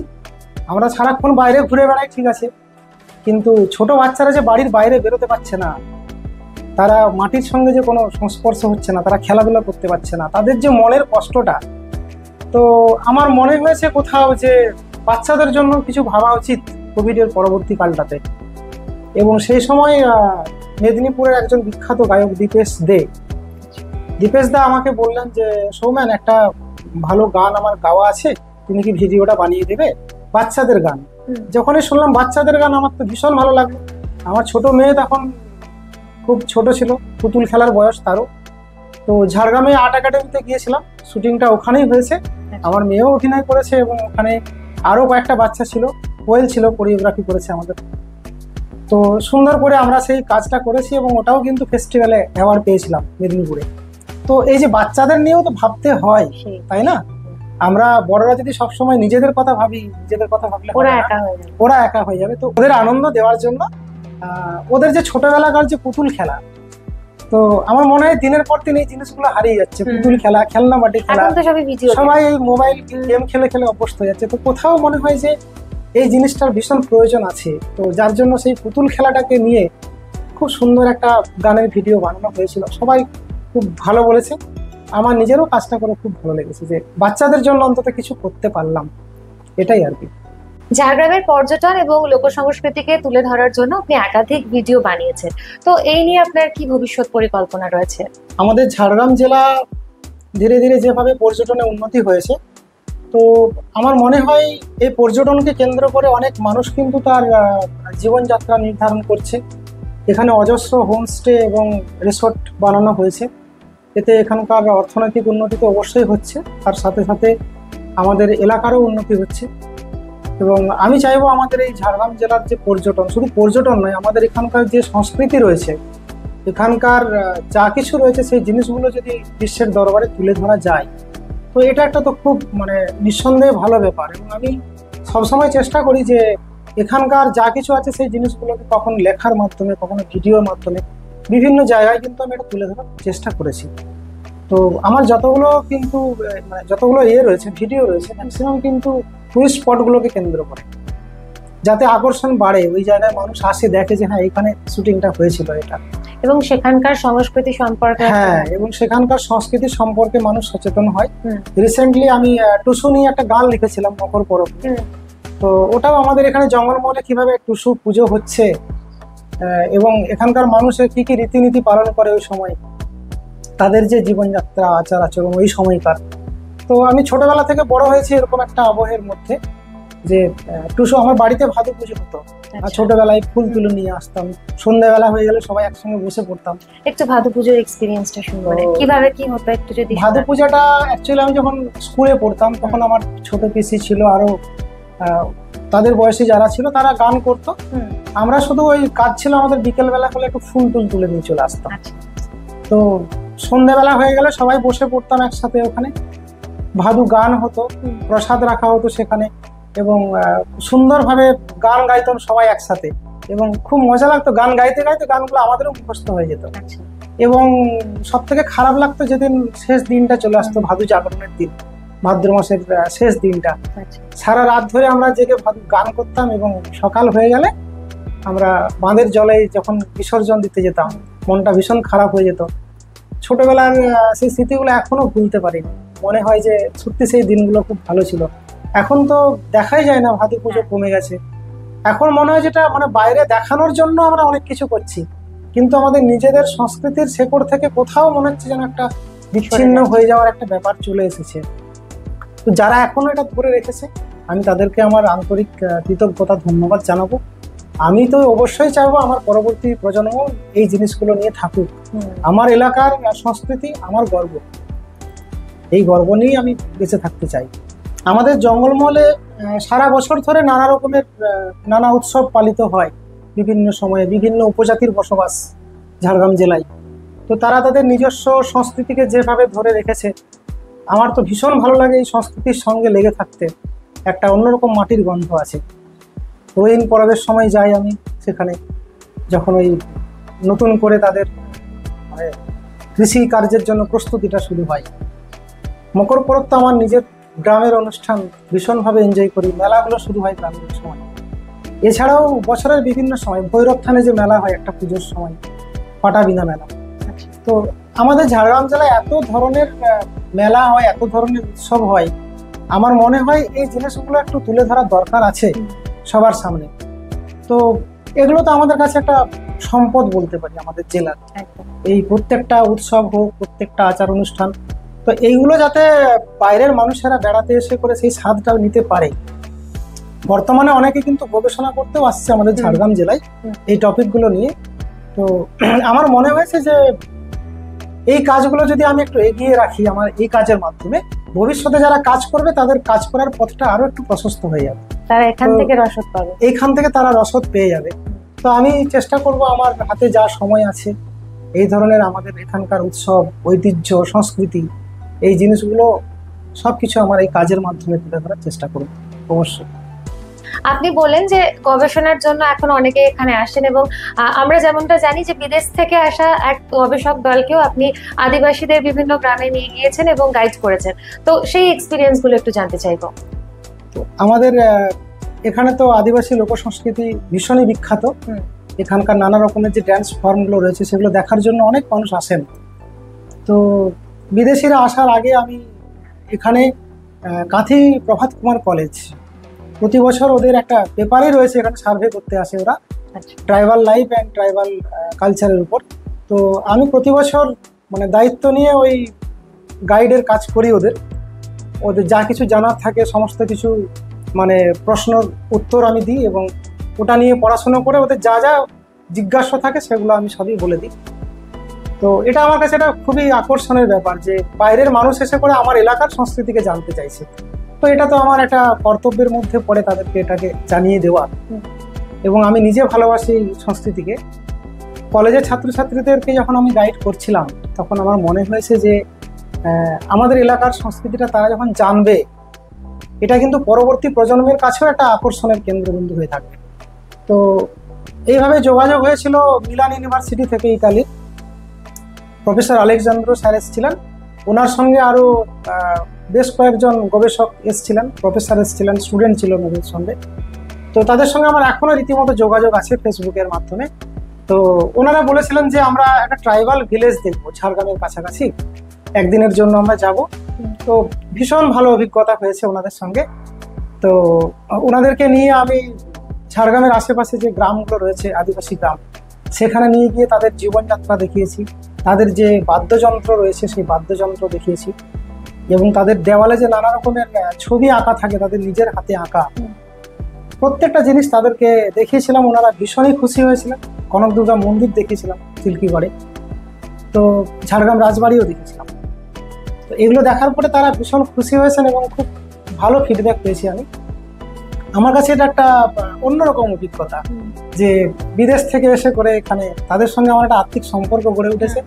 আমরা সারাক্ষণ বাইরে ঘুরে বেড়াই, ঠিক আছে, কিন্তু ছোট বাচ্চারা যে বাড়ির বাইরে বেরোতে পারছে না, তারা মাটির সঙ্গে যে কোনো সংস্পর্শ হচ্ছে না, তারা খেলাধুলা করতে পারছে না, তাদের যে মনের কষ্টটা, তো আমার মনে হয়েছে কোথাও যে বাচ্চাদের জন্য কিছু ভাবা উচিত কোভিডের পরবর্তী কালটাতে। এবং সেই সময় মেদিনীপুরের একজন বিখ্যাত গায়ক দীপেশ দা আমাকে বললেন যে সৌমেন, একটা ভালো গান আমার গাওয়া আছে, তুমি কি ভিডিওটা বানিয়ে দেবে, বাচ্চাদের গান। যখনই শুনলাম বাচ্চাদের গান, আমার তো ভীষণ ভালো লাগলো। আমার ছোট মেয়ে তখন খুব ছোট ছিল, পুতুল খেলার বয়স তারও। তো ঝাড়গ্রামে আর্ট একাডেমিতে গিয়েছিলাম, শুটিংটা ওখানেই হয়েছে, আমার মেয়েও অভিনয় করেছে, এবং ওখানে আরো কয়েকটা বাচ্চা ছিল, কোয়েল ছিল, কোরিওগ্রাফি করেছে আমাদের। তো সুন্দর করে আমরা সেই কাজটা করেছি, এবং ওটাও কিন্তু ফেস্টিভ্যালে অ্যাওয়ার্ড পেয়েছিলাম মেদিনীপুরে। তো এই যে বাচ্চাদের নিয়েও তো ভাবতে হয়, তাই না? আমরা বড়রা যদি সবসময় নিজেদের কথা ভাবি, নিজেদের কথা ভাবলে ওরা একা হয়ে যাবে। তো ওদের আনন্দ দেওয়ার জন্য ওদের যে ছোটবেলাকার যে পুতুল খেলা, তো আমার মনে হয় দিনের পর দিন এই জিনিসগুলো হারিয়ে যাচ্ছে। পুতুল খেলা, খেলনা মাটি খেলা, সবাই এই মোবাইল গেম খেলে খেলে অভ্যস্ত হয়ে যাচ্ছে। তো কোথাও মনে হয় যে এই জিনিসটার ভীষণ প্রয়োজন আছে। তো যার জন্য সেই পুতুল খেলাটাকে নিয়ে খুব সুন্দর একটা গানের ভিডিও বানানো হয়েছিল, সবাই খুব ভালো বলেছে। আমার নিজেরও কাজটা করে খুব ভালো লেগেছে, যে বাচ্চাদের জন্য অন্তত কিছু করতে পারলাম, এটাই আর কি। ঝাড়গ্রামের পর্যটন এবং লোক সংস্কৃতিকে তুলে ধরার জন্য আপনি একাধিক ভিডিও বানিয়েছেন, তো এই নিয়ে আপনার কি ভবিষ্যৎ পরিকল্পনা রয়েছে? আমাদের ঝাড়গ্রাম জেলা ধীরে ধীরে যেভাবে পর্যটনে উন্নতি হয়েছে, তো আমার মনে হয় এই পর্যটনকে কেন্দ্র করে অনেক মানুষ কিন্তু তার জীবনযাত্রা নির্ধারণ করছে। এখানে অজস্র হোমস্টে এবং রিসোর্ট বানানো হয়েছে, এতে এখানকার অর্থনৈতিক উন্নতি তো অবশ্যই হচ্ছে, তার সাথে সাথে আমাদের এলাকারও উন্নতি হচ্ছে। এবং আমি চাইবো আমাদের এই ঝাড়গ্রাম জেলার যে পর্যটন, শুধু পর্যটন নয়, আমাদের এখানকার যে সংস্কৃতি রয়েছে, এখানকার যা কিছু রয়েছে, সেই জিনিসগুলো যদি বিশ্বের দরবারে তুলে ধরা যায়, তো এটা একটা তো খুব মানে নিঃসন্দেহে ভালো ব্যাপার। এবং আমি সবসময় চেষ্টা করি যে এখানকার যা কিছু আছে সেই জিনিসগুলোকে কখনো লেখার মাধ্যমে, কখনো ভিডিওর মাধ্যমে, বিভিন্ন জায়গায় কিন্তু আমি এটা তুলে ধরার চেষ্টা করেছি। তো আমার যতগুলো কিন্তু মানে যতগুলো রয়েছে, ভিডিও রয়েছে, ম্যাক্সিমাম কিন্তু টুরিস্ট স্পটগুলোকে কেন্দ্র করে, যাতে আকর্ষণ বাড়ে, ওই জায়গায় মানুষ আসে, দেখে যে হ্যাঁ এখানে শুটিংটা হয়েছিল এটা, এবং সেখানকার সংস্কৃতি সম্পর্কে, হ্যাঁ, এবং সেখানকার সংস্কৃতি সম্পর্কে মানুষ সচেতন হয়। রিসেন্টলি আমি টুসু নিয়ে একটা গান লিখেছিলাম, মকর পরব। তো ওটাও আমাদের এখানে জঙ্গলমহলে কিভাবে টুসু পুজো হচ্ছে, এবং এখানকার মানুষের কি কি রীতিনীতি পালন করে ওই সময়, তাদের যে জীবনযাত্রা, আচার আচরণ ওই সময়কার। তো আমি ছোটবেলা থেকে বড় হয়েছি এরকম একটা আবহের মধ্যে। যে টুসু আমার বাড়িতে ভাদু পুজো হতো, আর ছোটবেলায় ফুল তুলে নিয়ে আসতাম, সন্ধ্যাবেলা হয়ে গেলে সবাই একসঙ্গে বসে পড়তাম। একটু ভাদু পুজোর এক্সপিরিয়েন্সটা শুনবো, কিভাবে কি হতো একটু যদি। ভাদু পূজাটা অ্যাকচুয়ালি আমি যখন স্কুলে পড়তাম তখন আমার ছোট পিসি ছিল, আরো তাদের বয়সী যারা ছিল তারা গান করতো। আমরা শুধু ওই কাজ ছিল আমাদের বিকেল বেলা হলে একটু ফুল টুল তুলে নিয়ে চলে আসতাম। তো সন্ধ্যাবেলা হয়ে গেলে সবাই বসে পড়তাম একসাথে, ওখানে ভাদু গান হতো, প্রসাদ রাখা হতো সেখানে, এবং সুন্দরভাবে গান গাইতাম সবাই একসাথে, এবং খুব মজা লাগতো। গান গাইতে গাইতে গানগুলো আমাদেরও মুখস্থ হয়ে যেত। এবং সব থেকে খারাপ লাগতো যেদিন শেষ দিনটা চলে আসতো, ভাদু জাগরণের দিন, ভাদ্র মাসের শেষ দিনটা। সারা রাত ধরে আমরা জেগে ভাদু গান করতাম, এবং সকাল হয়ে গেলে আমরা বাঁধের জলে যখন বিসর্জন দিতে যেতাম, মনটা ভীষণ খারাপ হয়ে যেত। ছোটবেলার সেই স্মৃতিগুলো এখনো ভুলতে পারিনি। মনে হয় যে সত্যি সেই দিনগুলো খুব ভালো ছিল। এখন তো দেখাই যায় না, ভাদু পুজো কমে গেছে। এখন মনে হয় যেটা মানে বাইরে দেখানোর জন্য আমরা অনেক কিছু করছি, কিন্তু আমাদের নিজেদের সংস্কৃতির শেকড় থেকে কোথাও মনে হচ্ছে যেন একটা বিচ্ছিন্ন হয়ে যাওয়ার একটা ব্যাপার চলে এসেছে। তো যারা এখনো এটা ধরে রেখেছে, আমি তাদেরকে আমার আন্তরিক কৃতজ্ঞতা, ধন্যবাদ জানাবো। আমি তো অবশ্যই চাইবো আমার পরবর্তী প্রজন্ম এই জিনিসগুলো নিয়ে থাকুক। আমার এলাকার সংস্কৃতি আমার গর্ব, এই গর্ব নিয়েই আমি বেঁচে থাকতে চাই। আমাদের জঙ্গলমহলে সারা বছর ধরে নানা রকমের নানা উৎসব পালিত হয়, বিভিন্ন সময়ে বিভিন্ন উপজাতির বসবাস ঝাড়গ্রাম জেলায়। তো তারা তাদের নিজস্ব সংস্কৃতিকে যেভাবে ধরে রেখেছে, আমার তো ভীষণ ভালো লাগে এই সংস্কৃতির সঙ্গে লেগে থাকতে। একটা অন্যরকম মাটির গন্ধ আছে। রঙিন পরবের সময় যাই আমি সেখানে, যখন ওই নতুন করে তাদের কৃষি কার্যের জন্য প্রস্তুতিটা শুরু হয়। মকর পরব তো আমার নিজের গ্রামের অনুষ্ঠান, ভীষণভাবে এনজয় করি। মেলাগুলো শুরু হয় গ্রামের সময়। এছাড়াও বছরের বিভিন্ন সময় ভৈরব থানে যে মেলা হয় একটা পুজোর সময়, পাটাবিনা মেলা। তো আমাদের ঝাড়গ্রাম জেলায় এত ধরনের মেলা হয়, এত ধরনের উৎসব হয়, আমার মনে হয় এই জিনিসগুলো একটু তুলে ধরার দরকার আছে সবার সামনে। তো এগুলো তো আমাদের কাছে একটা সম্পদ বলতে পারি আমাদের জেলার। এই প্রত্যেকটা উৎসব হোক, প্রত্যেকটা আচার অনুষ্ঠান, তো এইগুলো যাতে বাইরের মানুষেরা বেড়াতে এসে করে সেই স্বাদটা নিতে পারে। বর্তমানে অনেকে কিন্তু গবেষণা করতেও আসছে আমাদের ঝাড়গ্রাম জেলায় এই টপিকগুলো নিয়ে। তো আমার মনে হয়েছে যে এই কাজগুলো যদি আমি একটু এগিয়ে রাখি আমার এই কাজের মাধ্যমে, ভবিষ্যতে যারা কাজ করবে তাদের কাজ করার পথটা আরো একটু প্রশস্ত হয়ে যাবে। তারা এখান থেকে রসদ পাবে, এইখান থেকে তারা রসদ পেয়ে যাবে। তো আমি চেষ্টা করব আমার হাতে যা সময় আছে এই ধরনের আমাদের এখানকার উৎসব, ঐতিহ্য, সংস্কৃতি, এই জিনিসগুলো সবকিছু আমার এই কাজের মাধ্যমে তুলে ধরার চেষ্টা করব অবশ্যই। আপনি বলেন যে গবেষণার জন্য এখন অনেকে এখানে আসেন, এবং আমরা যেমনটা জানি যে বিদেশ থেকে আসা এক গবেষক দলকেও আপনি আদিবাসীদের বিভিন্ন গ্রামে নিয়ে গিয়েছেন এবং গাইড করেছেন। তো সেই এক্সপিরিয়েন্স গুলো একটু জানতে চাইবো। আমাদের এখানে তো আদিবাসী লোক সংস্কৃতি ভীষণই বিখ্যাত। এখানকার নানা রকমের যে ড্যান্স ফর্মগুলো রয়েছে সেগুলো দেখার জন্য অনেক মানুষ আসেন। তো বিদেশিরা আসার আগে আমি এখানে কাঁথি প্রভাত কুমার কলেজ, প্রতি বছর ওদের একটা পেপারই রয়েছে, এখানে সার্ভে করতে আসে ওরা ট্রাইবাল লাইফ অ্যান্ড ট্রাইবাল কালচারের উপর। তো আমি প্রতি বছর মানে দায়িত্ব নিয়ে ওই গাইডের কাজ করি। ওদের যা কিছু জানার থাকে সমস্ত কিছু মানে প্রশ্নের উত্তর আমি দিই, এবং ওটা নিয়ে পড়াশোনা করে ওদের যা যা জিজ্ঞাসা থাকে সেগুলো আমি সবই বলে দিই। তো এটা আমার কাছে একটা খুবই আকর্ষণের ব্যাপার যে বাইরের মানুষ এসে করে আমার এলাকার সংস্কৃতিকে জানতে চাইছে। তো এটা তো আমার একটা কর্তব্যের মধ্যে পড়ে তাদেরকে এটাকে জানিয়ে দেওয়া, এবং আমি নিজে ভালোবাসি সংস্কৃতিকে। কলেজের ছাত্রছাত্রীদেরকে যখন আমি গাইড করছিলাম তখন আমার মনে হয়েছে যে আমাদের এলাকার সংস্কৃতিটা তারা যখন জানবে, এটা কিন্তু পরবর্তী প্রজন্মের কাছেও একটা আকর্ষণের কেন্দ্রবিন্দু হয়ে থাকবে। তো এইভাবে যোগাযোগ হয়েছিল মিলান ইউনিভার্সিটি থেকে, ইতালির প্রফেসর আলেকজান্দ্রো স্যার এসেছিলেন, ওনার সঙ্গে আরও বেশ কয়েকজন গবেষক এসেছিলেন, প্রফেসর এসেছিলেন, স্টুডেন্ট ছিল ওনাদের সঙ্গে। তো তাদের সঙ্গে আমার এখনও রীতিমতো যোগাযোগ আছে ফেসবুকের মাধ্যমে। তো ওনারা বলেছিলেন যে আমরা একটা ট্রাইবাল ভিলেজ দেখবো ঝাড়গ্রামের কাছাকাছি, একদিনের জন্য আমরা যাব। তো ভীষণ ভালো অভিজ্ঞতা হয়েছে ওনাদের সঙ্গে। তো ওনাদেরকে নিয়ে আমি ঝাড়গ্রামের আশেপাশে যে গ্রামগুলো রয়েছে আদিবাসী গ্রাম, সেখানে নিয়ে গিয়ে তাদের জীবনযাত্রা দেখিয়েছি, তাদের যে বাদ্যযন্ত্র রয়েছে সেই বাদ্যযন্ত্র দেখিয়েছি, এবং তাদের দেওয়ালে যে নানা রকমের ছবি আঁকা থাকে তাদের নিজের হাতে আঁকা, প্রত্যেকটা জিনিস তাদেরকে দেখিয়েছিলাম, ওনারা ভীষণই খুশি হয়েছিলেন। কনক দুর্গা মন্দির দেখেছিলাম চিল্কিগড়ে, তো ঝাড়গ্রাম রাজবাড়িও দেখেছিলাম। তো এগুলো দেখার পরে তারা ভীষণ খুশি হয়েছেন এবং খুব ভালো ফিডব্যাক পেয়েছি আমি। আমার কাছে এটা একটা অন্যরকম অভিজ্ঞতা যে বিদেশ থেকে এসে করে এখানে তাদের সঙ্গে আমার একটা আর্থিক সম্পর্ক গড়ে উঠেছে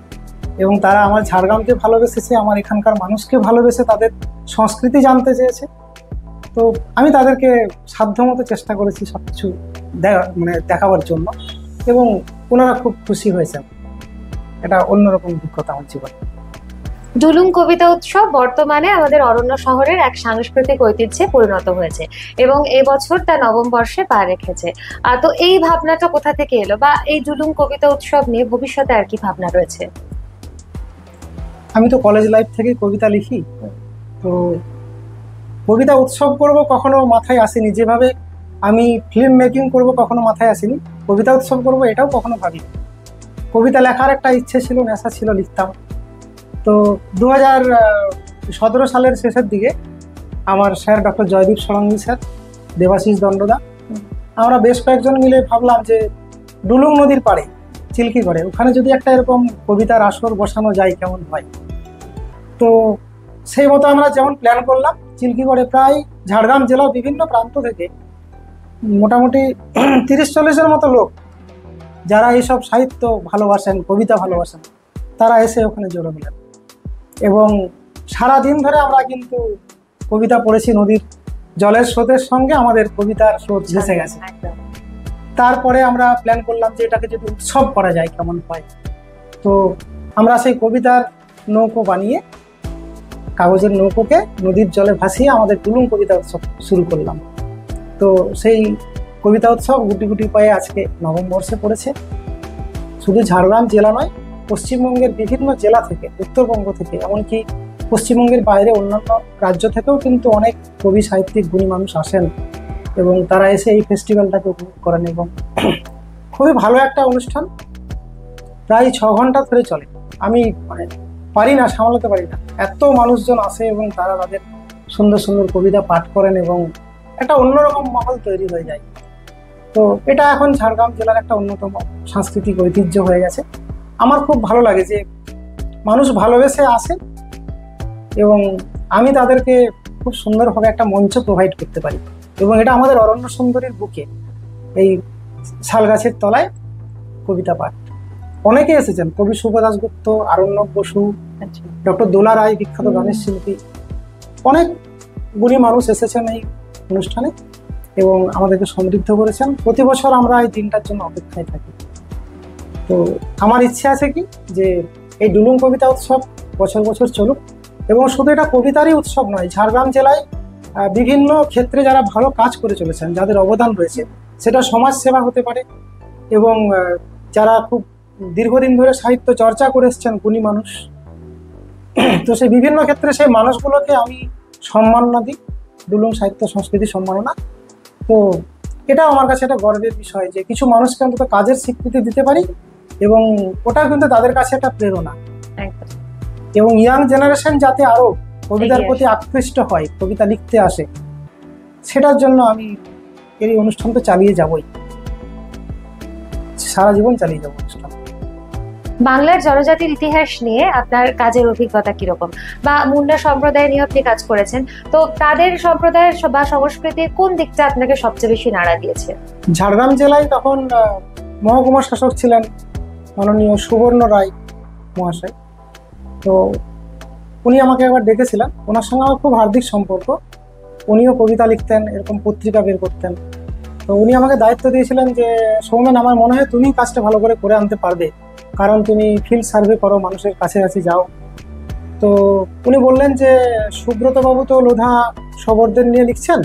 এবং তারা আমার ঝাড়গ্রামকে ভালোবেসেছে, আমার এখানকার মানুষকে ভালোবেসে তাদের সংস্কৃতি জানতে চেয়েছে। তো আমি তাদেরকে সাধ্যমতো চেষ্টা করেছি সবকিছু দেখাবার জন্য এবং ওনারা খুব খুশি হয়েছেন। এটা অন্যরকম অভিজ্ঞতা আমার জীবনে। ডুলুং কবিতা উৎসব বর্তমানে আমাদের অরণ্য শহরের এক সাংস্কৃতিক ঐতিহ্যে পরিণত হয়েছে এবং এবছর তা নবম বর্ষে পা রেখেছে। তো এই ভাবনাটা কোথা থেকে এলো, বা এই ডুলুং কবিতা উৎসব নিয়ে ভবিষ্যতে আর কি ভাবনা রয়েছে? আমি তো কলেজ লাইফ থেকে কবিতা লিখি, তো কবিতা উৎসব করব কখনো মাথায় আসেনি। যেভাবে আমি ফিল্ম মেকিং করব কখনো মাথায় আসেনি, কবিতা উৎসব করব এটাও কখনো ভাবিনি। কবিতা লেখার একটা ইচ্ছে ছিল, নেশা ছিল, লিখতাম। তো 2017 সালের শেষের দিকে আমার sir doctor Joydeep Sarangi sir, Debashis দণ্ডদা, আমরা বেশ কয়েকজন মিলে ভাবলাম যে ডুলুং নদীর পাড়ে চিল্কিগড়ে ওখানে যদি একটা এরকম কবিতার আসর বসানো যায় কেমন হয়। তো সেই মতো আমরা যেমন প্ল্যান করলাম, চিল্কিগড়ে প্রায় ঝাড়গ্রাম জেলার বিভিন্ন প্রান্ত থেকে মোটামুটি 30-40-এর মতো লোক যারা এইসব সাহিত্য ভালোবাসেন, কবিতা ভালোবাসেন, তারা এসে ওখানে জড়ো হলেন এবং সারাদিন ধরে আমরা কিন্তু কবিতা পড়েছি। নদীর জলের স্রোতের সঙ্গে আমাদের কবিতার স্রোত ভেসে গেছে। তারপরে আমরা প্ল্যান করলাম যে এটাকে যদি উৎসব করা যায় কেমন হয়। তো আমরা সেই কবিতার নৌকো বানিয়ে, কাগজের নৌকোকে নদীর জলে ভাসিয়ে আমাদের ডুলুং কবিতা উৎসব শুরু করলাম। তো সেই কবিতা উৎসব গুটি গুটি পায়ে আজকে নবম বর্ষে পড়েছে। শুধু ঝাড়গ্রাম জেলা নয়, পশ্চিমবঙ্গের বিভিন্ন জেলা থেকে, উত্তরবঙ্গ থেকে, এমনকি পশ্চিমবঙ্গের বাইরে অন্যান্য রাজ্য থেকেও কিন্তু অনেক কবি, সাহিত্যিক, গুণী মানুষ আসেন এবং তারা এসে এই ফেস্টিভ্যালটাকে উপভোগ করেন এবং খুবই ভালো একটা অনুষ্ঠান। প্রায় 6 ঘন্টা ধরে চলে। আমি পারি না, সামলাতে পারি না, এত মানুষজন আসে এবং তারা তাদের সুন্দর সুন্দর কবিতা পাঠ করেন এবং একটা অন্যরকম মাহল তৈরি হয়ে যায়। তো এটা এখন ঝাড়গ্রাম জেলার একটা অন্যতম সাংস্কৃতিক ঐতিহ্য হয়ে গেছে। আমার খুব ভালো লাগে যে মানুষ ভালোবেসে আসে এবং আমি তাদেরকে খুব সুন্দরভাবে একটা মঞ্চ প্রোভাইড করতে পারি এবং এটা আমাদের অরণ্য সুন্দরীর বুকে, এই শাল গাছের তলায় কবিতা পাঠ। অনেকে এসেছেন, কবি শুভ দাশগুপ্ত, আরণ্যক বসু, ডক্টর দোলা রায়, বিখ্যাত গানের শিল্পী, অনেক গুণী মানুষ এসেছেন এই অনুষ্ঠানে এবং আমাদেরকে সমৃদ্ধ করেছেন। প্রতি বছর আমরা এই দিনটার জন্য অপেক্ষায় থাকি। তো আমার ইচ্ছে আছে কি যে এই ডুলুং কবিতা উৎসব বছর বছর চলুক এবং শুধু এটা কবিতারই উৎসব নয়, ঝাড়গ্রাম জেলায় বিভিন্ন ক্ষেত্রে যারা ভালো কাজ করে চলেছেন, যাদের অবদান রয়েছে, সেটা সমাজ সেবা হতে পারে এবং যারা খুব দীর্ঘদিন ধরে সাহিত্য চর্চা করে এসছেন, গুণী মানুষ, তো সেই বিভিন্ন ক্ষেত্রে সেই মানুষগুলোকে আমি সম্মাননা দিই, ডুলুং সাহিত্য সংস্কৃতি সম্মাননা। তো এটা আমার কাছে একটা গর্বের বিষয় যে কিছু মানুষকে অন্তত কাজের স্বীকৃতি দিতে পারি এবং ওটা কিন্তু তাদের কাছে একটা প্রেরণা। এবং ইয়াং জেনারেশন যাতে আরো কবিতার প্রতি আকৃষ্ট হয়, কবিতা লিখতে আসে, সেটার জন্য আমি এই অনুষ্ঠানটা চালিয়ে যাবই, সারা জীবন চালিয়ে যাবো অনুষ্ঠান। বাংলার জনজাতির ইতিহাস নিয়ে আপনার কাজের অভিজ্ঞতা কিরকম, বা মুন্ডা সম্প্রদায় নিয়ে আপনি কাজ করেছেন, তো তাদের সম্প্রদায়ের বা সংস্কৃতির কোন দিকটা আপনাকে সবচেয়ে বেশি নাড়া দিয়েছে? ঝাড়গ্রাম জেলায় তখন মহকুমা শাসক ছিলেন মাননীয় সুবর্ণ রায় মহাশয়। তো উনি আমাকে একবার ডেকেছিলেন, ওনার সঙ্গে আমার খুব হার্দিক সম্পর্ক। উনিও কবিতা লিখতেন, এরকম পত্রিকা বের করতেন। তো উনি আমাকে দায়িত্ব দিয়েছিলেন যে সৌমেন, আমার মনে হয় তুমি কাজটা ভালো করে আনতে পারবে, কারণ তুমি ফিল্ড সার্ভে করো, মানুষের কাছে কাছে যাও। তো উনি বললেন যে সুব্রত বাবু তো লোধা শবরদের নিয়ে লিখছেন,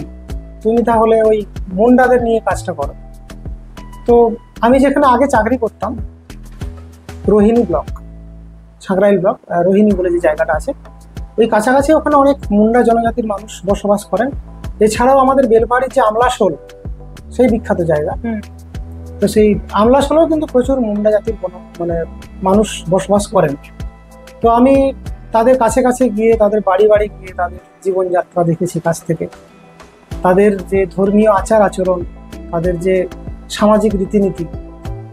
তুমি তাহলে ওই মুন্ডাদের নিয়ে কাজটা করো। তো আমি যেখানে আগে চাকরি করতাম, রোহিণী ব্লক, সাঁকরাইল ব্লক, রোহিণী বলে যে জায়গাটা আছে, ওই কাছাকাছি ওখানে অনেক মুন্ডা জনজাতির মানুষ বসবাস করেন। এছাড়াও আমাদের বেলপাহাড়ির যে আমলাশোল, সেই বিখ্যাত জায়গা, তো সেই আমলাশোলেও কিন্তু প্রচুর মুন্ডা জাতির মানুষ বসবাস করেন। তো আমি তাদের কাছে কাছে গিয়ে, তাদের বাড়ি বাড়ি গিয়ে তাদের জীবনযাত্রা দেখেছি কাছ থেকে। তাদের যে ধর্মীয় আচার আচরণ, তাদের যে সামাজিক রীতিনীতি,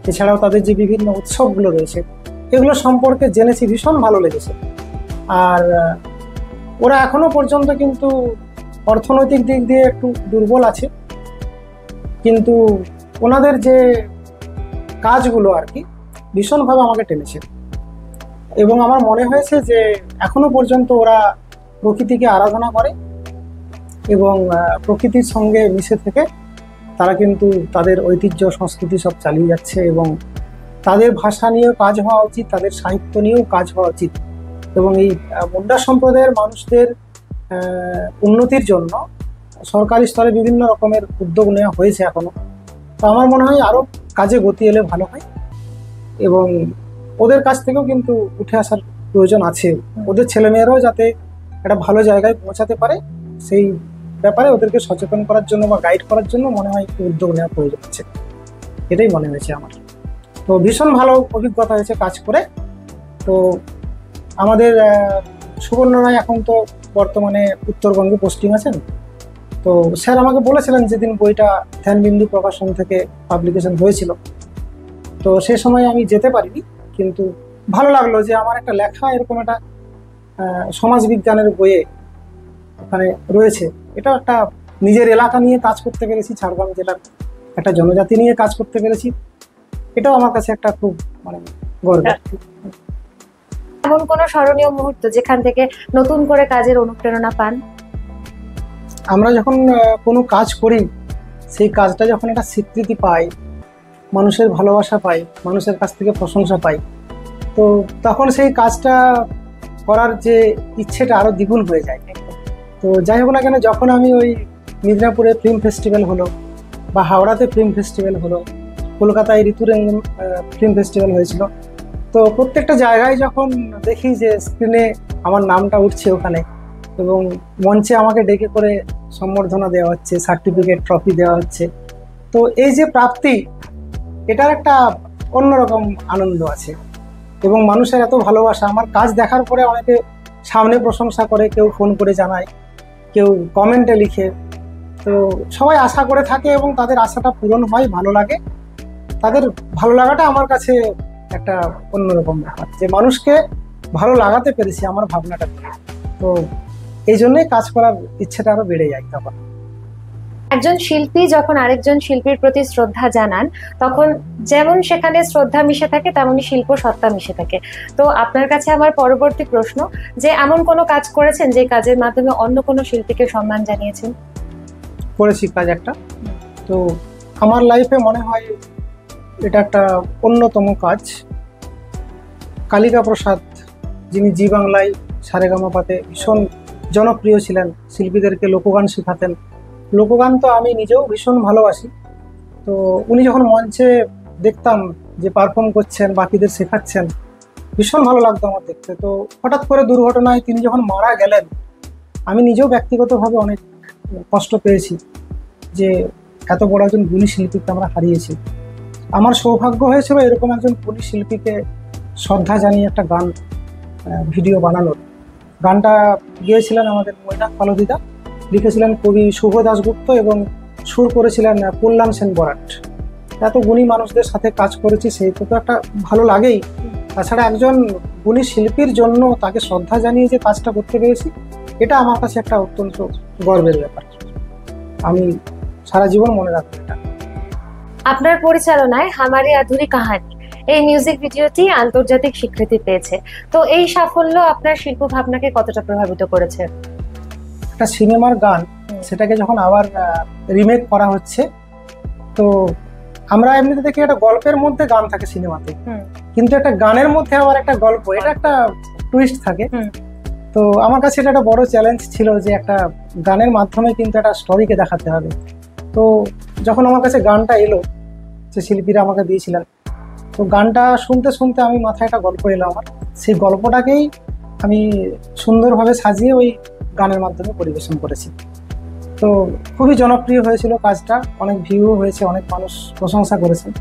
এছাড়াও তাদের যে বিভিন্ন উৎসবগুলো রয়েছে, এগুলো সম্পর্কে জেনেছি, ভীষণ ভালো লেগেছে। আর ওরা এখনো পর্যন্ত কিন্তু অর্থনৈতিক দিক দিয়ে একটু দুর্বল আছে, কিন্তু ওনাদের যে কাজগুলো আর কি ভীষণভাবে আমাকে টেনেছে। এবং আমার মনে হয়েছে যে এখনো পর্যন্ত ওরা প্রকৃতিকে আরাধনা করে এবং প্রকৃতির সঙ্গে মিশে থেকে তারা কিন্তু তাদের ঐতিহ্য সংস্কৃতি সব চালিয়ে যাচ্ছে। এবং তাদের ভাষা নিয়েও কাজ হওয়া উচিত, তাদের সাহিত্য নিয়েও কাজ হওয়া উচিত। এবং এই মুন্ডা সম্প্রদায়ের মানুষদের উন্নতির জন্য সরকারি স্তরে বিভিন্ন রকমের উদ্যোগ নেওয়া হয়েছে এখনো। তো আমার মনে হয় আরও কাজে গতি এলে ভালো হয়, এবং ওদের কাছ থেকেও কিন্তু উঠে আসার প্রয়োজন আছে। ওদের ছেলেমেয়েরাও যাতে একটা ভালো জায়গায় পৌঁছাতে পারে, সেই ব্যাপারে ওদেরকে সচেতন করার জন্য বা গাইড করার জন্য মনে হয় একটু উদ্যোগ নেওয়া প্রয়োজন আছে, এটাই মনে হয়েছে আমার। তো ভীষণ ভালো অভিজ্ঞতা হয়েছে কাজ করে। তো আমাদের সুবর্ণ রায় এখন তো বর্তমানে উত্তরবঙ্গে পোস্টিং আছেন। তো স্যার আমাকে বলেছিলেন যেদিন বইটা ধ্যানবিন্দু প্রকাশন থেকে পাবলিকেশন হয়েছিল, তো সে সময় আমি যেতে পারিনি, কিন্তু ভালো লাগলো যে আমার একটা লেখা এরকম একটা সমাজবিজ্ঞানের বইয়ে ওখানে রয়েছে। এটা একটা নিজের এলাকা নিয়ে কাজ করতে পেরেছি, ঝাড়গ্রাম জেলার একটা জনজাতি নিয়ে কাজ করতে পেরেছি, এটাও আমার কাছে একটা খুব মানে গর্বের। এমন কোনো স্মরণীয় মুহূর্ত যেখান থেকে নতুন করে কাজের অনুপ্রেরণা পান? আমরা যখন কোনো কাজ করি, সেই কাজটা যখন একটা স্বীকৃতি পাই, মানুষের ভালোবাসা পাই, মানুষের কাছ থেকে প্রশংসা পাই, তো তখন সেই কাজটা করার যে ইচ্ছেটা আরও দ্বিগুণ হয়ে যায়। তো যাই হোক না কেন, যখন আমি ওই মিদনাপুরে ফিল্ম ফেস্টিভ্যাল হলো, বা হাওড়াতে ফিল্ম ফেস্টিভ্যাল হলো, কলকাতায় ঋতুরঞ্জন ফিল্ম ফেস্টিভ্যাল হয়েছিল, তো প্রত্যেকটা জায়গায় যখন দেখি যে স্ক্রিনে আমার নামটা উঠছে ওখানে, এবং মঞ্চে আমাকে ডেকে করে সম্বর্ধনা দেওয়া হচ্ছে, সার্টিফিকেট ট্রফি দেওয়া হচ্ছে, তো এই যে প্রাপ্তি, এটার একটা অন্যরকম আনন্দ আছে। এবং মানুষের এত ভালোবাসা, আমার কাজ দেখার পরে অনেকে সামনে প্রশংসা করে, কেউ ফোন করে জানায়, কেউ কমেন্টে লিখে, তো সবাই আশা করে থাকে এবং তাদের আশাটা পূরণ হয়, ভালো লাগে। তাদের ভালো লাগাটা আমার কাছে একটা অন্যরকম ব্যাপার, যে মানুষকে ভালো লাগাতে পেরেছি আমার ভাবনাটা। তো এই জন্যই কাজ করার ইচ্ছেটা আরো বেড়ে যায় তখন। একজন শিল্পী যখন আরেকজন শিল্পীর প্রতি শ্রদ্ধা জানান, তখন যেমন সেখানে শ্রদ্ধা মিশে থাকে, তেমনি শিল্প সত্তা মিশে থাকে। তো আপনার কাছে আমার পরবর্তী প্রশ্ন, যে এমন কোনো কাজ করেছেন যে কাজের মাধ্যমে অন্য কোনো শিল্পীকে সম্মান জানিয়েছেন? করেছি কাজ একটা, তো আমার লাইফে মনে হয় এটা একটা অন্যতম কাজ। কালিকা প্রসাদ, যিনি জি বাংলায় সারেগামাপাতে ভীষণ জনপ্রিয় ছিলেন, শিল্পীদেরকে লোকগান শেখাতেন। লোকগান তো আমি নিজেও ভীষণ ভালোবাসি। তো উনি যখন মঞ্চে দেখতাম যে পারফর্ম করছেন, বাকিদের শেখাচ্ছেন, ভীষণ ভালো লাগতো আমার দেখতে। তো হঠাৎ করে দুর্ঘটনায় তিনি যখন মারা গেলেন, আমি নিজেও ব্যক্তিগতভাবে অনেক কষ্ট পেয়েছি যে এত বড় একজন গুণী শিল্পীকে আমরা হারিয়েছি। আমার সৌভাগ্য হয়েছিল এরকম একজন গুণী শিল্পীকে শ্রদ্ধা জানিয়ে একটা গান ভিডিও বানানোর। গানটা গেয়েছিলেন আমাদের মৈনাক পালদিদা, লিখেছিলেন কবি শুভ দাশগুপ্ত এবং সুর করেছিলেন কল্যাণ সেন বরাট। এত গুণী মানুষদের সাথে কাজ করেছি, সেই তো একটা ভালো লাগেই। তাছাড়া একজন গুণী শিল্পীর জন্য তাকে শ্রদ্ধা জানিয়ে যে কাজটা করতে পেরেছি, এটা আমার কাছে একটা অত্যন্ত গর্বের ব্যাপার। আমি সারা জীবন মনে রাখবো এটা। আপনার পরিচালনায় হামারি আধুরি কাহানি এই মিউজিক ভিডিওটি আন্তর্জাতিক স্বীকৃতি পেয়েছে। তো এই সাফল্য আপনার শিল্প ভাবনাকে কতটা প্রভাবিত করেছে? একটা সিনেমার গান, সেটাকে যখন আবার রিমেক করা হচ্ছে, তো আমরা এমনিতে দেখি একটা গল্পের মধ্যে গান থাকে সিনেমাতে, কিন্তু একটা গানের মধ্যে আবার একটা গল্প, এটা একটা টুইস্ট থাকে। তো আমার কাছে এটা একটা বড় চ্যালেঞ্জ ছিল যে একটা গানের মাধ্যমে কিন্তু একটা স্টোরিকে দেখাতে হবে। তো যখন আমার কাছে গানটা এলো, যে শিল্পীরা আমাকে দিয়েছিলেন, তো গানটা শুনতে শুনতে আমি মাথায় একটা গল্প এলো আমার, সেই গল্পটাকেই আমি সুন্দরভাবে সাজিয়ে ওই গানের মাধ্যমে পরিবেশন করেছি। তো খুবই জনপ্রিয় হয়েছিল কাজটা, অনেক ভিউ হয়েছে, অনেক মানুষ প্রশংসা করেছেন।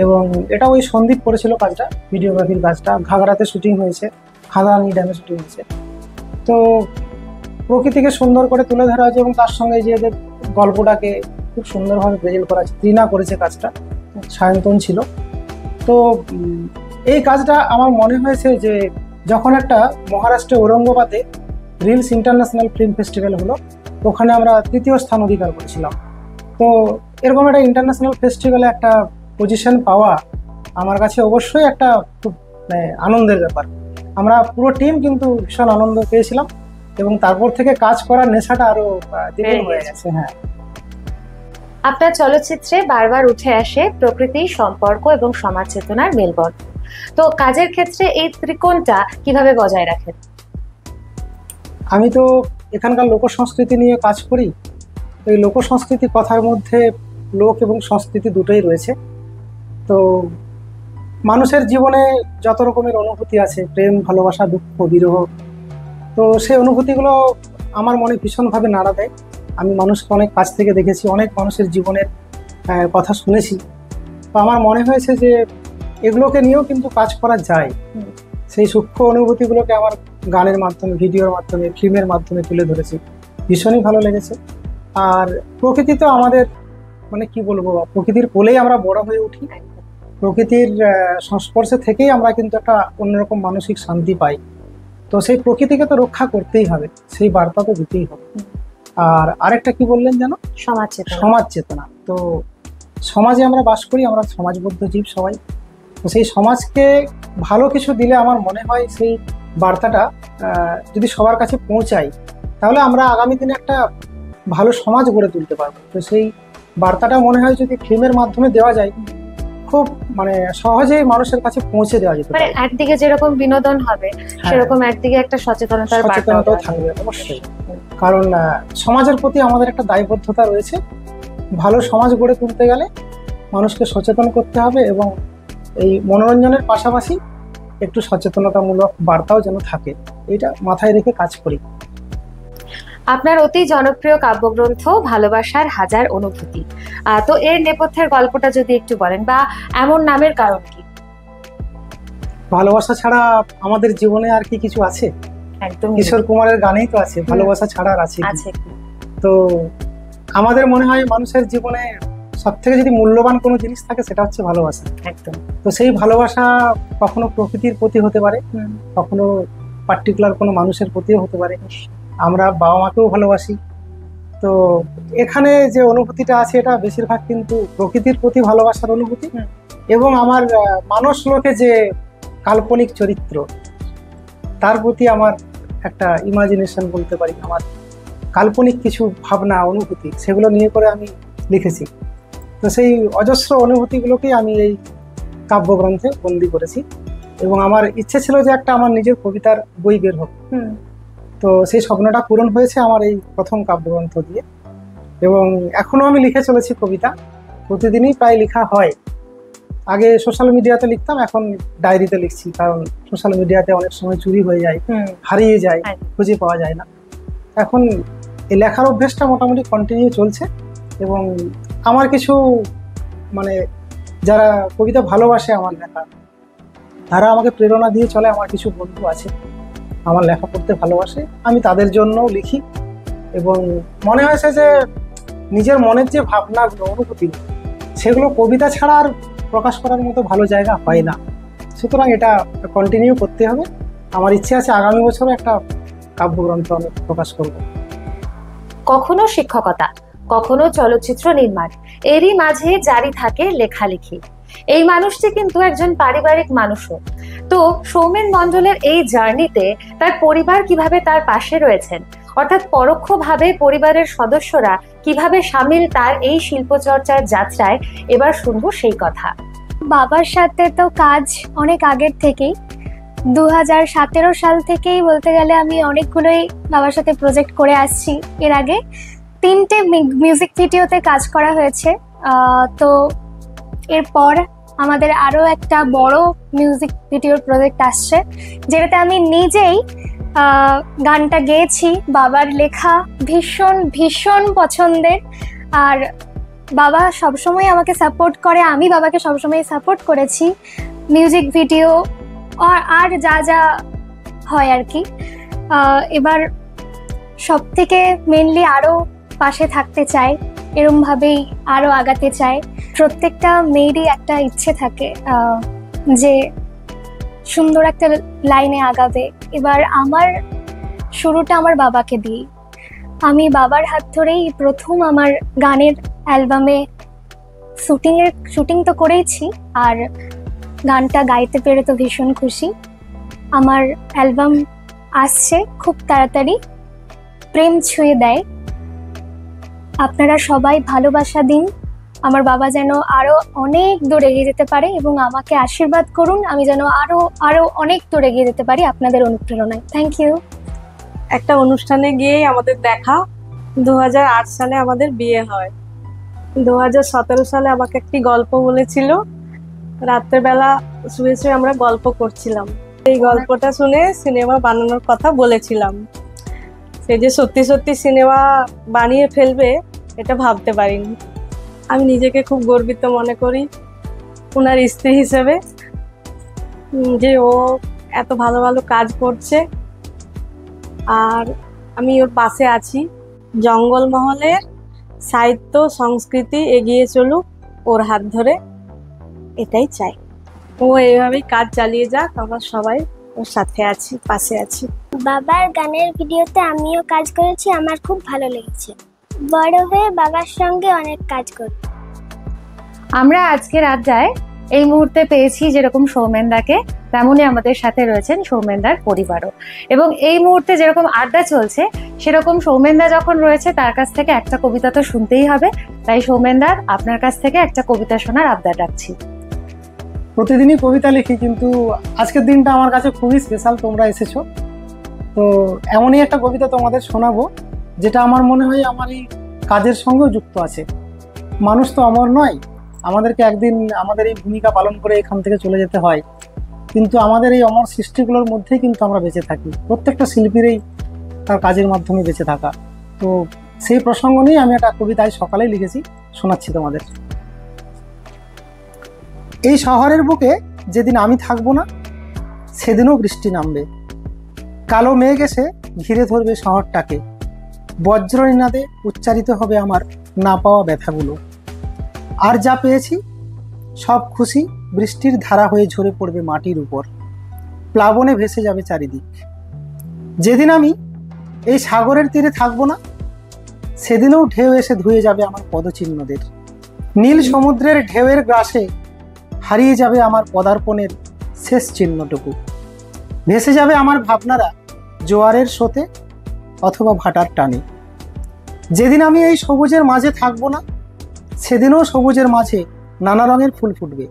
এবং এটা ওই সন্দীপ করেছিল কাজটা, ভিডিওগ্রাফির কাজটা। ঘাগড়াতে শুটিং হয়েছে, খাদানি ড্যামে শুটিং হয়েছে। তো প্রকৃতিকে সুন্দর করে তুলে ধরা হয়েছে এবং তার সঙ্গে যে গল্পটাকে খুব সুন্দরভাবে প্রেজেন্ট করা আছে। ত্রিনা করেছে কাজটা, সায়ন্তন ছিল। তো এই কাজটা আমার মনে হয়েছে যে যখন একটা মহারাষ্ট্রের ঔরঙ্গাবাদে রিলস ইন্টারন্যাশনাল ফিল্ম ফেস্টিভ্যাল হলো, ওখানে আমরা 3য় স্থান অধিকার করেছিলাম। তো এরকম একটা ইন্টারন্যাশনাল ফেস্টিভ্যালে একটা পজিশন পাওয়া আমার কাছে অবশ্যই একটা খুব আনন্দের ব্যাপার। আমরা পুরো টিম কিন্তু ভীষণ আনন্দ পেয়েছিলাম এবং তারপর থেকে কাজ করার নেশাটা আরো দ্বিগুণ হয়ে গেছে। হ্যাঁ, আপনার চলচ্চিত্রে বারবার উঠে আসে প্রকৃতি, সম্পর্ক এবং সমাজ চেতনার মেলবন্ধন। তো কাজের ক্ষেত্রে এই ত্রিকোণটা কিভাবে বজায় রাখেন? আমি তো এখানকার লোক সংস্কৃতি নিয়ে কাজ করি। এই লোক সংস্কৃতি কথার মধ্যে লোক এবং সংস্কৃতি দুটোই রয়েছে। তো মানুষের জীবনে যত রকমের অনুভূতি আছে, প্রেম, ভালোবাসা, দুঃখ, বিরহ, তো সেই অনুভূতিগুলো আমার মনে ভীষণভাবে নাড়া দেয়। আমি মানুষকে অনেক কাছ থেকে দেখেছি, অনেক মানুষের জীবনের কথা শুনেছি। তো আমার মনে হয়েছে যে এগুলোকে নিয়েও কিন্তু কাজ করা যায়। সেই সূক্ষ্ম অনুভূতিগুলোকে আমার গানের মাধ্যমে, ভিডিওর মাধ্যমে, ফিল্মের মাধ্যমে তুলে ধরেছি। ভীষণই ভালো লেগেছে। আর প্রকৃতি তো আমাদের মানে কি বলবো, প্রকৃতির কোলেই আমরা বড় হয়ে উঠি। প্রকৃতির সংস্পর্শে থেকেই আমরা কিন্তু একটা অন্যরকম মানসিক শান্তি পাই। তো সেই প্রকৃতিকে তো রক্ষা করতেই হবে, সেই বার্তা তো দিতেই হবে। আর আরেকটা কি বললেন যেন, সমাজ চেতনা। সমাজ চেতনা। তো সমাজে আমরা বাস করি, আমরা সমাজবদ্ধ জীব সবাই। তো সেই সমাজকে ভালো কিছু দিলে আমার মনে হয় সেই বার্তাটা যদি সবার কাছে পৌঁছায়, তাহলে আমরা আগামী দিনে একটা ভালো সমাজ গড়ে তুলতে পারবো। তো সেই বার্তাটা মনে হয় যদি ফিল্মের মাধ্যমে দেওয়া যায়, খুব মানে সহজেই মানুষের কাছে পৌঁছে দেওয়া যেতে মানে পারে। একদিকে যেরকম বিনোদন হবে, সেরকম একদিকে একটা সচেতনতার সচেতনতাও থাকবে অবশ্যই। কারণ সমাজের প্রতি আমাদের একটা দায়বদ্ধতা রয়েছে। ভালো সমাজ গড়ে তুলতে গেলে মানুষকে সচেতন করতে হবে এবং এই মনোরঞ্জনের পাশাপাশি একটু সচেতনতামূলক বার্তাও যেন থাকে, এটা মাথায় রেখে কাজ করি। আপনার অতি জনপ্রিয় কাব্যগ্রন্থ ভালোবাসার হাজার অনুভূতি, তো এর নেপথ্যের গল্পটা যদি একটু বলেন, বা এমন নামের কারণ কি? ভালোবাসা ছাড়া আমাদের জীবনে আর কি কিছু আছে? একদম কিশোর কুমারের গানেই তো আছে, ভালোবাসা ছাড়া আর আছে কি? তো আমাদের মনে হয় মানুষের জীবনে সব থেকে যদি মূল্যবান কোনো জিনিস থাকে সেটা হচ্ছে ভালোবাসা। একদম। তো সেই ভালোবাসা কখনো প্রকৃতির প্রতি হতে পারে, কখনো পার্টিকুলার কোনো মানুষের প্রতিও হতে পারে। আমরা বাবা মাকেও ভালোবাসি। তো এখানে যে অনুভূতিটা আছে এটা বেশিরভাগ কিন্তু প্রকৃতির প্রতি ভালোবাসার অনুভূতি। এবং আমার মানুষ লোকে যে কাল্পনিক চরিত্র, তার প্রতি আমার একটা ইমাজিনেশন বলতে পারি, আমার কাল্পনিক কিছু ভাবনা, অনুভূতি, সেগুলো নিয়ে করে আমি লিখেছি। তো সেই অজস্র অনুভূতিগুলোকেই আমি এই কাব্যগ্রন্থে বন্দি করেছি এবং আমার ইচ্ছে ছিল যে একটা আমার নিজের কবিতার বই বের হোক। তো সেই স্বপ্নটা পূরণ হয়েছে আমার এই প্রথম কাব্যগ্রন্থ দিয়ে। এবং এখনো আমি লিখে চলেছি কবিতা, প্রতিদিনই প্রায় লেখা হয়। আগে সোশ্যাল মিডিয়াতে লিখতাম, এখন ডায়েরিতে লিখছি, কারণ সোশ্যাল মিডিয়াতে অনেক সময় চুরি হয়ে যায়, হারিয়ে যায়, খুঁজে পাওয়া যায় না। এখন এই লেখার অভ্যেসটা মোটামুটি কন্টিনিউ চলছে। এবং আমার কিছু মানে যারা কবিতা ভালোবাসে আমার লেখা, তারা আমাকে প্রেরণা দিয়ে চলে। আমার কিছু বন্ধু আছে আমার লেখা পড়তে ভালোবাসে, আমি তাদের জন্যও লিখি। এবং মনে হয়েছে যে নিজের মনের যে ভাবনাগুলো, অনুভূতি, সেগুলো কবিতা ছাড়া আর প্রকাশ করার মতো ভালো জায়গা হয় না। সুতরাং এটা কন্টিনিউ করতে হবে। আমার ইচ্ছে আছে আগামী বছরে একটা কাব্যগ্রন্থ আমি প্রকাশ করব। কখনো শিক্ষকতা, কখনো চলচ্চিত্র নির্মাণ, এরই মাঝে জারি থাকে লেখালেখি। এই মানুষটি কিন্তু একজন পারিবারিক মানুষও। তো সৌমেন মণ্ডলের এই জার্নিতে তার পরিবার কিভাবে তার পাশে রয়েছেন, অর্থাৎ পরোক্ষভাবে পরিবারের সদস্যরা কিভাবে সামিল তার এই শিল্পচর্চার যাত্রায়, এবার শুনবো সেই কথা। বাবার সাথে তো কাজ অনেক আগের থেকেই, 2017 সাল থেকেই বলতে গেলে আমি অনেকগুলোই বাবার সাথে প্রজেক্ট করে আসছি। এর আগে 3টে মিউজিক ভিডিওতে কাজ করা হয়েছে। তো এরপর আমাদের আরও একটা বড় মিউজিক ভিডিওর প্রজেক্ট আসছে, যেটাতে আমি নিজেই গানটা গেয়েছি। বাবার লেখা ভীষণ ভীষণ পছন্দের, আর বাবা সবসময় আমাকে সাপোর্ট করে, আমি বাবাকে সবসময় সাপোর্ট করেছি। মিউজিক ভিডিও আর যা যা হয় আর কি। এবার সব থেকে মেনলি আরও পাশে থাকতে চায়, এরমভাবেই আরও আগাতে চায়। প্রত্যেকটা মেয়েরই একটা ইচ্ছে থাকে যে সুন্দর একটা লাইনে আগাবে। এবার আমার শুরুটা আমার বাবাকে দিই। আমি বাবার হাত ধরেই প্রথম আমার গানের অ্যালবামে শুটিং তো করেইছি, আর গানটা গাইতে পেরে তো ভীষণ খুশি। আমার অ্যালবাম আসছে খুব তাড়াতাড়ি, প্রেম ছুঁয়ে দেয়। আপনারা সবাই ভালোবাসা দিন, আমার বাবা যেন আরো অনেক দূর এগিয়ে যেতে পারে, এবং আমাকে আশীর্বাদ করুন আমি যেন আরো অনেক দূর এগিয়ে যেতে পারি আপনাদের অনুপ্রেরণায়। Thank you. একটা অনুষ্ঠানে গিয়েই আমাদের দেখা। 2008 সালে আমাদের বিয়ে হয়। 2017 সালে আমাকে একটি গল্প বলেছিল, রাত্রেবেলা শুয়ে শুয়ে আমরা গল্প করছিলাম। এই গল্পটা শুনে সিনেমা বানানোর কথা বলেছিলাম। সে যে সত্যি সত্যি সিনেমা বানিয়ে ফেলবে এটা ভাবতে পারিনি। আমি নিজেকে খুব গর্বিত মনে করি ওনার স্ত্রী হিসেবে, যে ও এত ভালো ভালো কাজ করছে আর আমি ওর পাশে আছি। জঙ্গলমহলের সাহিত্য সংস্কৃতি এগিয়ে চলুক ওর হাত ধরে, এটাই চাই। ও এইভাবেই কাজ চালিয়ে যাক, আমরা সবাই ওর সাথে আছি, পাশে আছি। বাবার গানের ভিডিওতে আমিও কাজ করেছি, আমার খুব ভালো লেগেছে। বড় হয়ে বাবার সঙ্গে অনেক কাজ করব। আমরা আজকের আড্ডায় এই মুহূর্তে পেয়েছি যেরকম সৌমেনদাকে, তেমনই আমাদের সাথে রয়েছেন সৌমেনদার পরিবারও। এবং এই মুহূর্তে যেরকম আড্ডা চলছে সেরকম সৌমেনদা যখন রয়েছে তার কাছ থেকে একটা কবিতা তো শুনতেই হবে। তাই সৌমেনদার আপনার কাছ থেকে একটা কবিতা শোনার আবদার রাখছি। প্রতিদিনই কবিতা লিখি, কিন্তু আজকের দিনটা আমার কাছে খুবই স্পেশাল। তোমরা এসেছো, তো এমনই একটা কবিতা তোমাদের শোনাবো যেটা আমার মনে হয় আমার এই কাজের সঙ্গেও যুক্ত আছে। মানুষ তো অমর নয়, আমাদেরকে একদিন আমাদের এই ভূমিকা পালন করে এখান থেকে চলে যেতে হয়, কিন্তু আমাদের এই অমর সৃষ্টিগুলোর মধ্যেই কিন্তু আমরা বেঁচে থাকি। প্রত্যেকটা শিল্পীরই তার কাজের মাধ্যমে বেঁচে থাকা। তো সেই প্রসঙ্গ নিয়ে আমি একটা কবিতায় সকালেই লিখেছি, শোনাচ্ছি তোমাদের। এই শহরের বুকে যেদিন আমি থাকবো না সেদিনও বৃষ্টি নামবে। কালো মেঘ এসে ঘিরে ধরবে শহরটাকে। বজ্রনিনাদে উচ্চারিত হবে আমার না পাওয়া ব্যথাগুলো। আর যা পেয়েছি সব খুশি বৃষ্টির ধারা হয়ে ঝরে পড়বে মাটির উপর। প্লাবনে ভেসে যাবে চারিদিক। যেদিন আমি এই সাগরের তীরে থাকবো না সেদিনও ঢেউ এসে ধুয়ে যাবে আমার পদচিহ্নদের। নীল সমুদ্রের ঢেউয়ের গ্রাসে হারিয়ে যাবে আমার পদার্পণের শেষ চিহ্নটুকু। ভেসে যাবে আমার ভাবনারা জোয়ারের স্রোতে অথবা ভাটার টানে। যেদিন আমি এই সবুজের মাঝে থাকবো না সেদিনও সবুজের মাঝে নানা রঙের ফুল ফুটবে।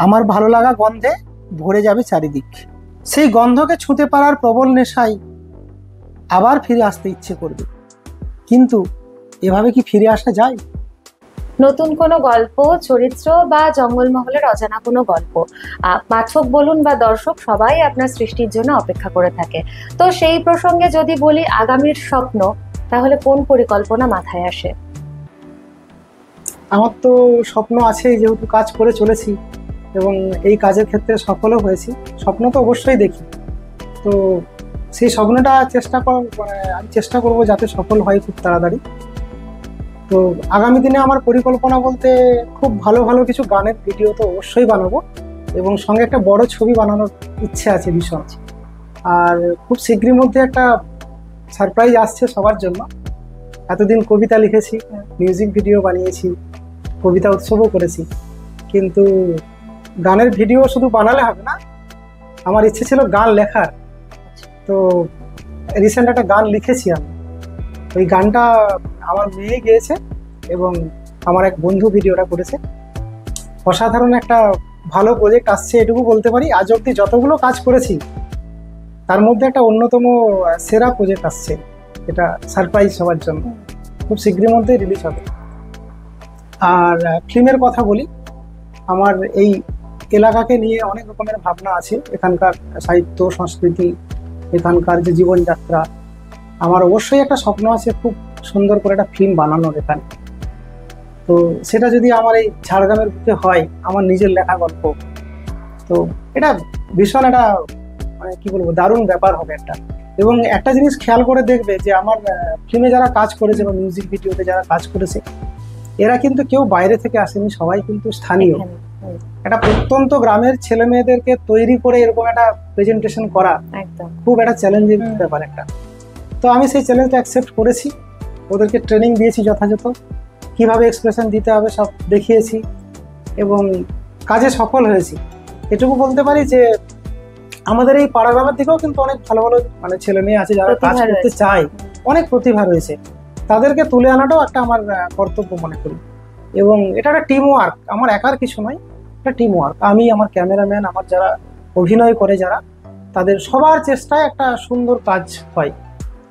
আমার ভালো লাগা গন্ধে ভরে যাবে চারিদিক। সেই গন্ধকে ছুঁতে পারার প্রবল নেশায় আবার ফিরে আসতে ইচ্ছে করবে, কিন্তু এভাবে কি ফিরে আসা যায়? নতুন কোনো গল্প, চরিত্র বা জঙ্গলমহলের অজানা কোনো গল্প পাঠক বলুন বা দর্শক সবাই আপনার সৃষ্টির জন্য অপেক্ষা করে থাকে। তো সেই প্রসঙ্গে যদি বলি আগামীর স্বপ্ন, তাহলে কোন পরিকল্পনা মাথায় আসে? আমার তো স্বপ্ন আছে, যেহেতু কাজ করে চলেছি এবং এই কাজের ক্ষেত্রে সফলও হয়েছি। স্বপ্ন তো অবশ্যই দেখি, তো সেই স্বপ্নটা আমি চেষ্টা করব যাতে সফল হয় খুব তাড়াতাড়ি। তো আগামী দিনে আমার পরিকল্পনা বলতে খুব ভালো ভালো কিছু গানের ভিডিও তো অবশ্যই বানাবো, এবং সঙ্গে একটা বড় ছবি বানানোর ইচ্ছে আছে ভীষণ। আর খুব শীঘ্রই মধ্যে একটা সারপ্রাইজ আসছে সবার জন্য। এতদিন কবিতা লিখেছি, মিউজিক ভিডিও বানিয়েছি, কবিতা উৎসবও করেছি, কিন্তু গানের ভিডিও শুধু বানালে হবে না, আমার ইচ্ছে ছিল গান লেখার। তো রিসেন্ট একটা গান লিখেছি আমি, ওই গানটা আমার মেয়ে গেয়েছে এবং আমার এক বন্ধু ভিডিওটা করেছে। অসাধারণ একটা ভালো প্রজেক্ট আসছে, এটুকু বলতে পারি। আজ অব্দি যতগুলো কাজ করেছি তার মধ্যে একটা অন্যতম সেরা প্রজেক্ট আসছে, এটা সারপ্রাইজ সবার জন্য, খুব শীঘ্রের মধ্যে রিলিজ হবে। আর ফিল্মের কথা বলি, আমার এই এলাকাকে নিয়ে অনেক রকমের ভাবনা আছে। এখানকার সাহিত্য সংস্কৃতি, এখানকার যে জীবনযাত্রা, আমার অবশ্যই একটা স্বপ্ন আছে খুব সুন্দর করে একটা ফিল্ম বানানোর এখানে। তো সেটা যদি আমার এই ঝাড়গ্রামের বুকে হয়, আমার নিজের লেখা গল্প, তো এটা ভীষণ একটা মানে কি বলবো দারুণ ব্যাপার হবে একটা। এবং একটা জিনিস খেয়াল করে দেখবে যে আমার ফিল্মে যারা কাজ করেছে বা মিউজিক ভিডিওতে যারা কাজ করেছে, এরা কিন্তু কেউ বাইরে থেকে আসেনি, সবাই কিন্তু স্থানীয়। এখানে। একটা প্রত্যন্ত গ্রামের ছেলে মেয়েদেরকে তৈরি করে এরকম একটা প্রেজেন্টেশন করা একদম। খুব একটা চ্যালেঞ্জিং ব্যাপার একটা। তো আমি সেই চ্যালেঞ্জটা অ্যাকসেপ্ট করেছি, ওদেরকে ট্রেনিং দিয়েছি যথাযথ, কিভাবে এক্সপ্রেশন দিতে হবে সব দেখিয়েছি এবং কাজে সফল হয়েছি। এটুকু বলতে পারি যে আমাদের এই পাড়া গ্রামের দিকেও কিন্তু অনেক ভালো ভালো মানে ছেলে মেয়ে আছে যারা কাজ প্রতিভা করতে রয়েছে। চায়, অনেক প্রতিভা রয়েছে, তাদেরকে তুলে আনাটাও একটা আমার কর্তব্য মনে করি। এবং এটা একটা টিম ওয়ার্ক, আমার একার কিছু নয়, একটা টিম ওয়ার্ক। আমি, আমার ক্যামেরাম্যান, আমার যারা অভিনয় করে যারা, তাদের সবার চেষ্টায় একটা সুন্দর কাজ হয়।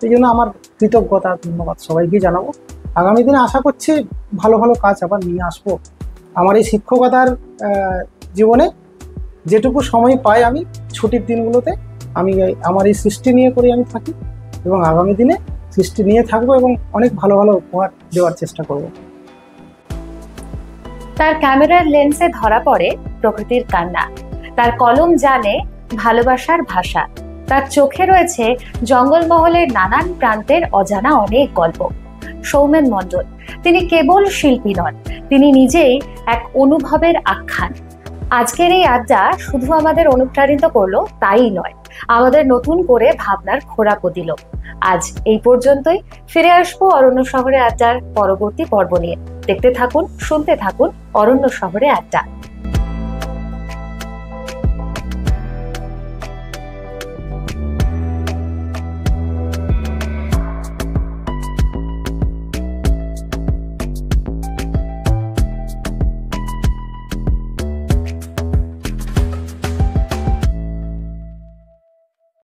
এই জন্য আমার কৃতজ্ঞতা, ধন্যবাদ সবাইকে জানাবো। আগামী দিনে আশা করছি ভালো ভালো কাজ আবার নিয়ে আসবো। আমার এই শিক্ষকতার জীবনে যেটুকু সময় পাই আমি ছুটির দিনগুলোতে, আমি আমার এই সৃষ্টি নিয়ে করে আমি থাকি এবং আগামী দিনে সৃষ্টি নিয়ে থাকবো এবং অনেক ভালো ভালো উপহার দেওয়ার চেষ্টা করব। তার ক্যামেরার লেন্সে ধরা পড়ে প্রকৃতির কান্না, তার কলম জানে ভালোবাসার ভাষা, তার চোখে রয়েছে জঙ্গলমহলের নানান প্রান্তের অজানা অনেক গল্প। সৌমেন মণ্ডল, তিনি কেবল শিল্পী নন, তিনি নিজেই এক অনুভবের আখ্যান। আজকের এই আড্ডা শুধু আমাদের অনুপ্রাণিত করলো তাই নয়, আমাদের নতুন করে ভাবনার খোরাকও দিল। আজ এই পর্যন্তই, ফিরে আসবো অরণ্য শহরে আড্ডার পরবর্তী পর্ব নিয়ে। দেখতে থাকুন, শুনতে থাকুন অরণ্য শহরে আড্ডা।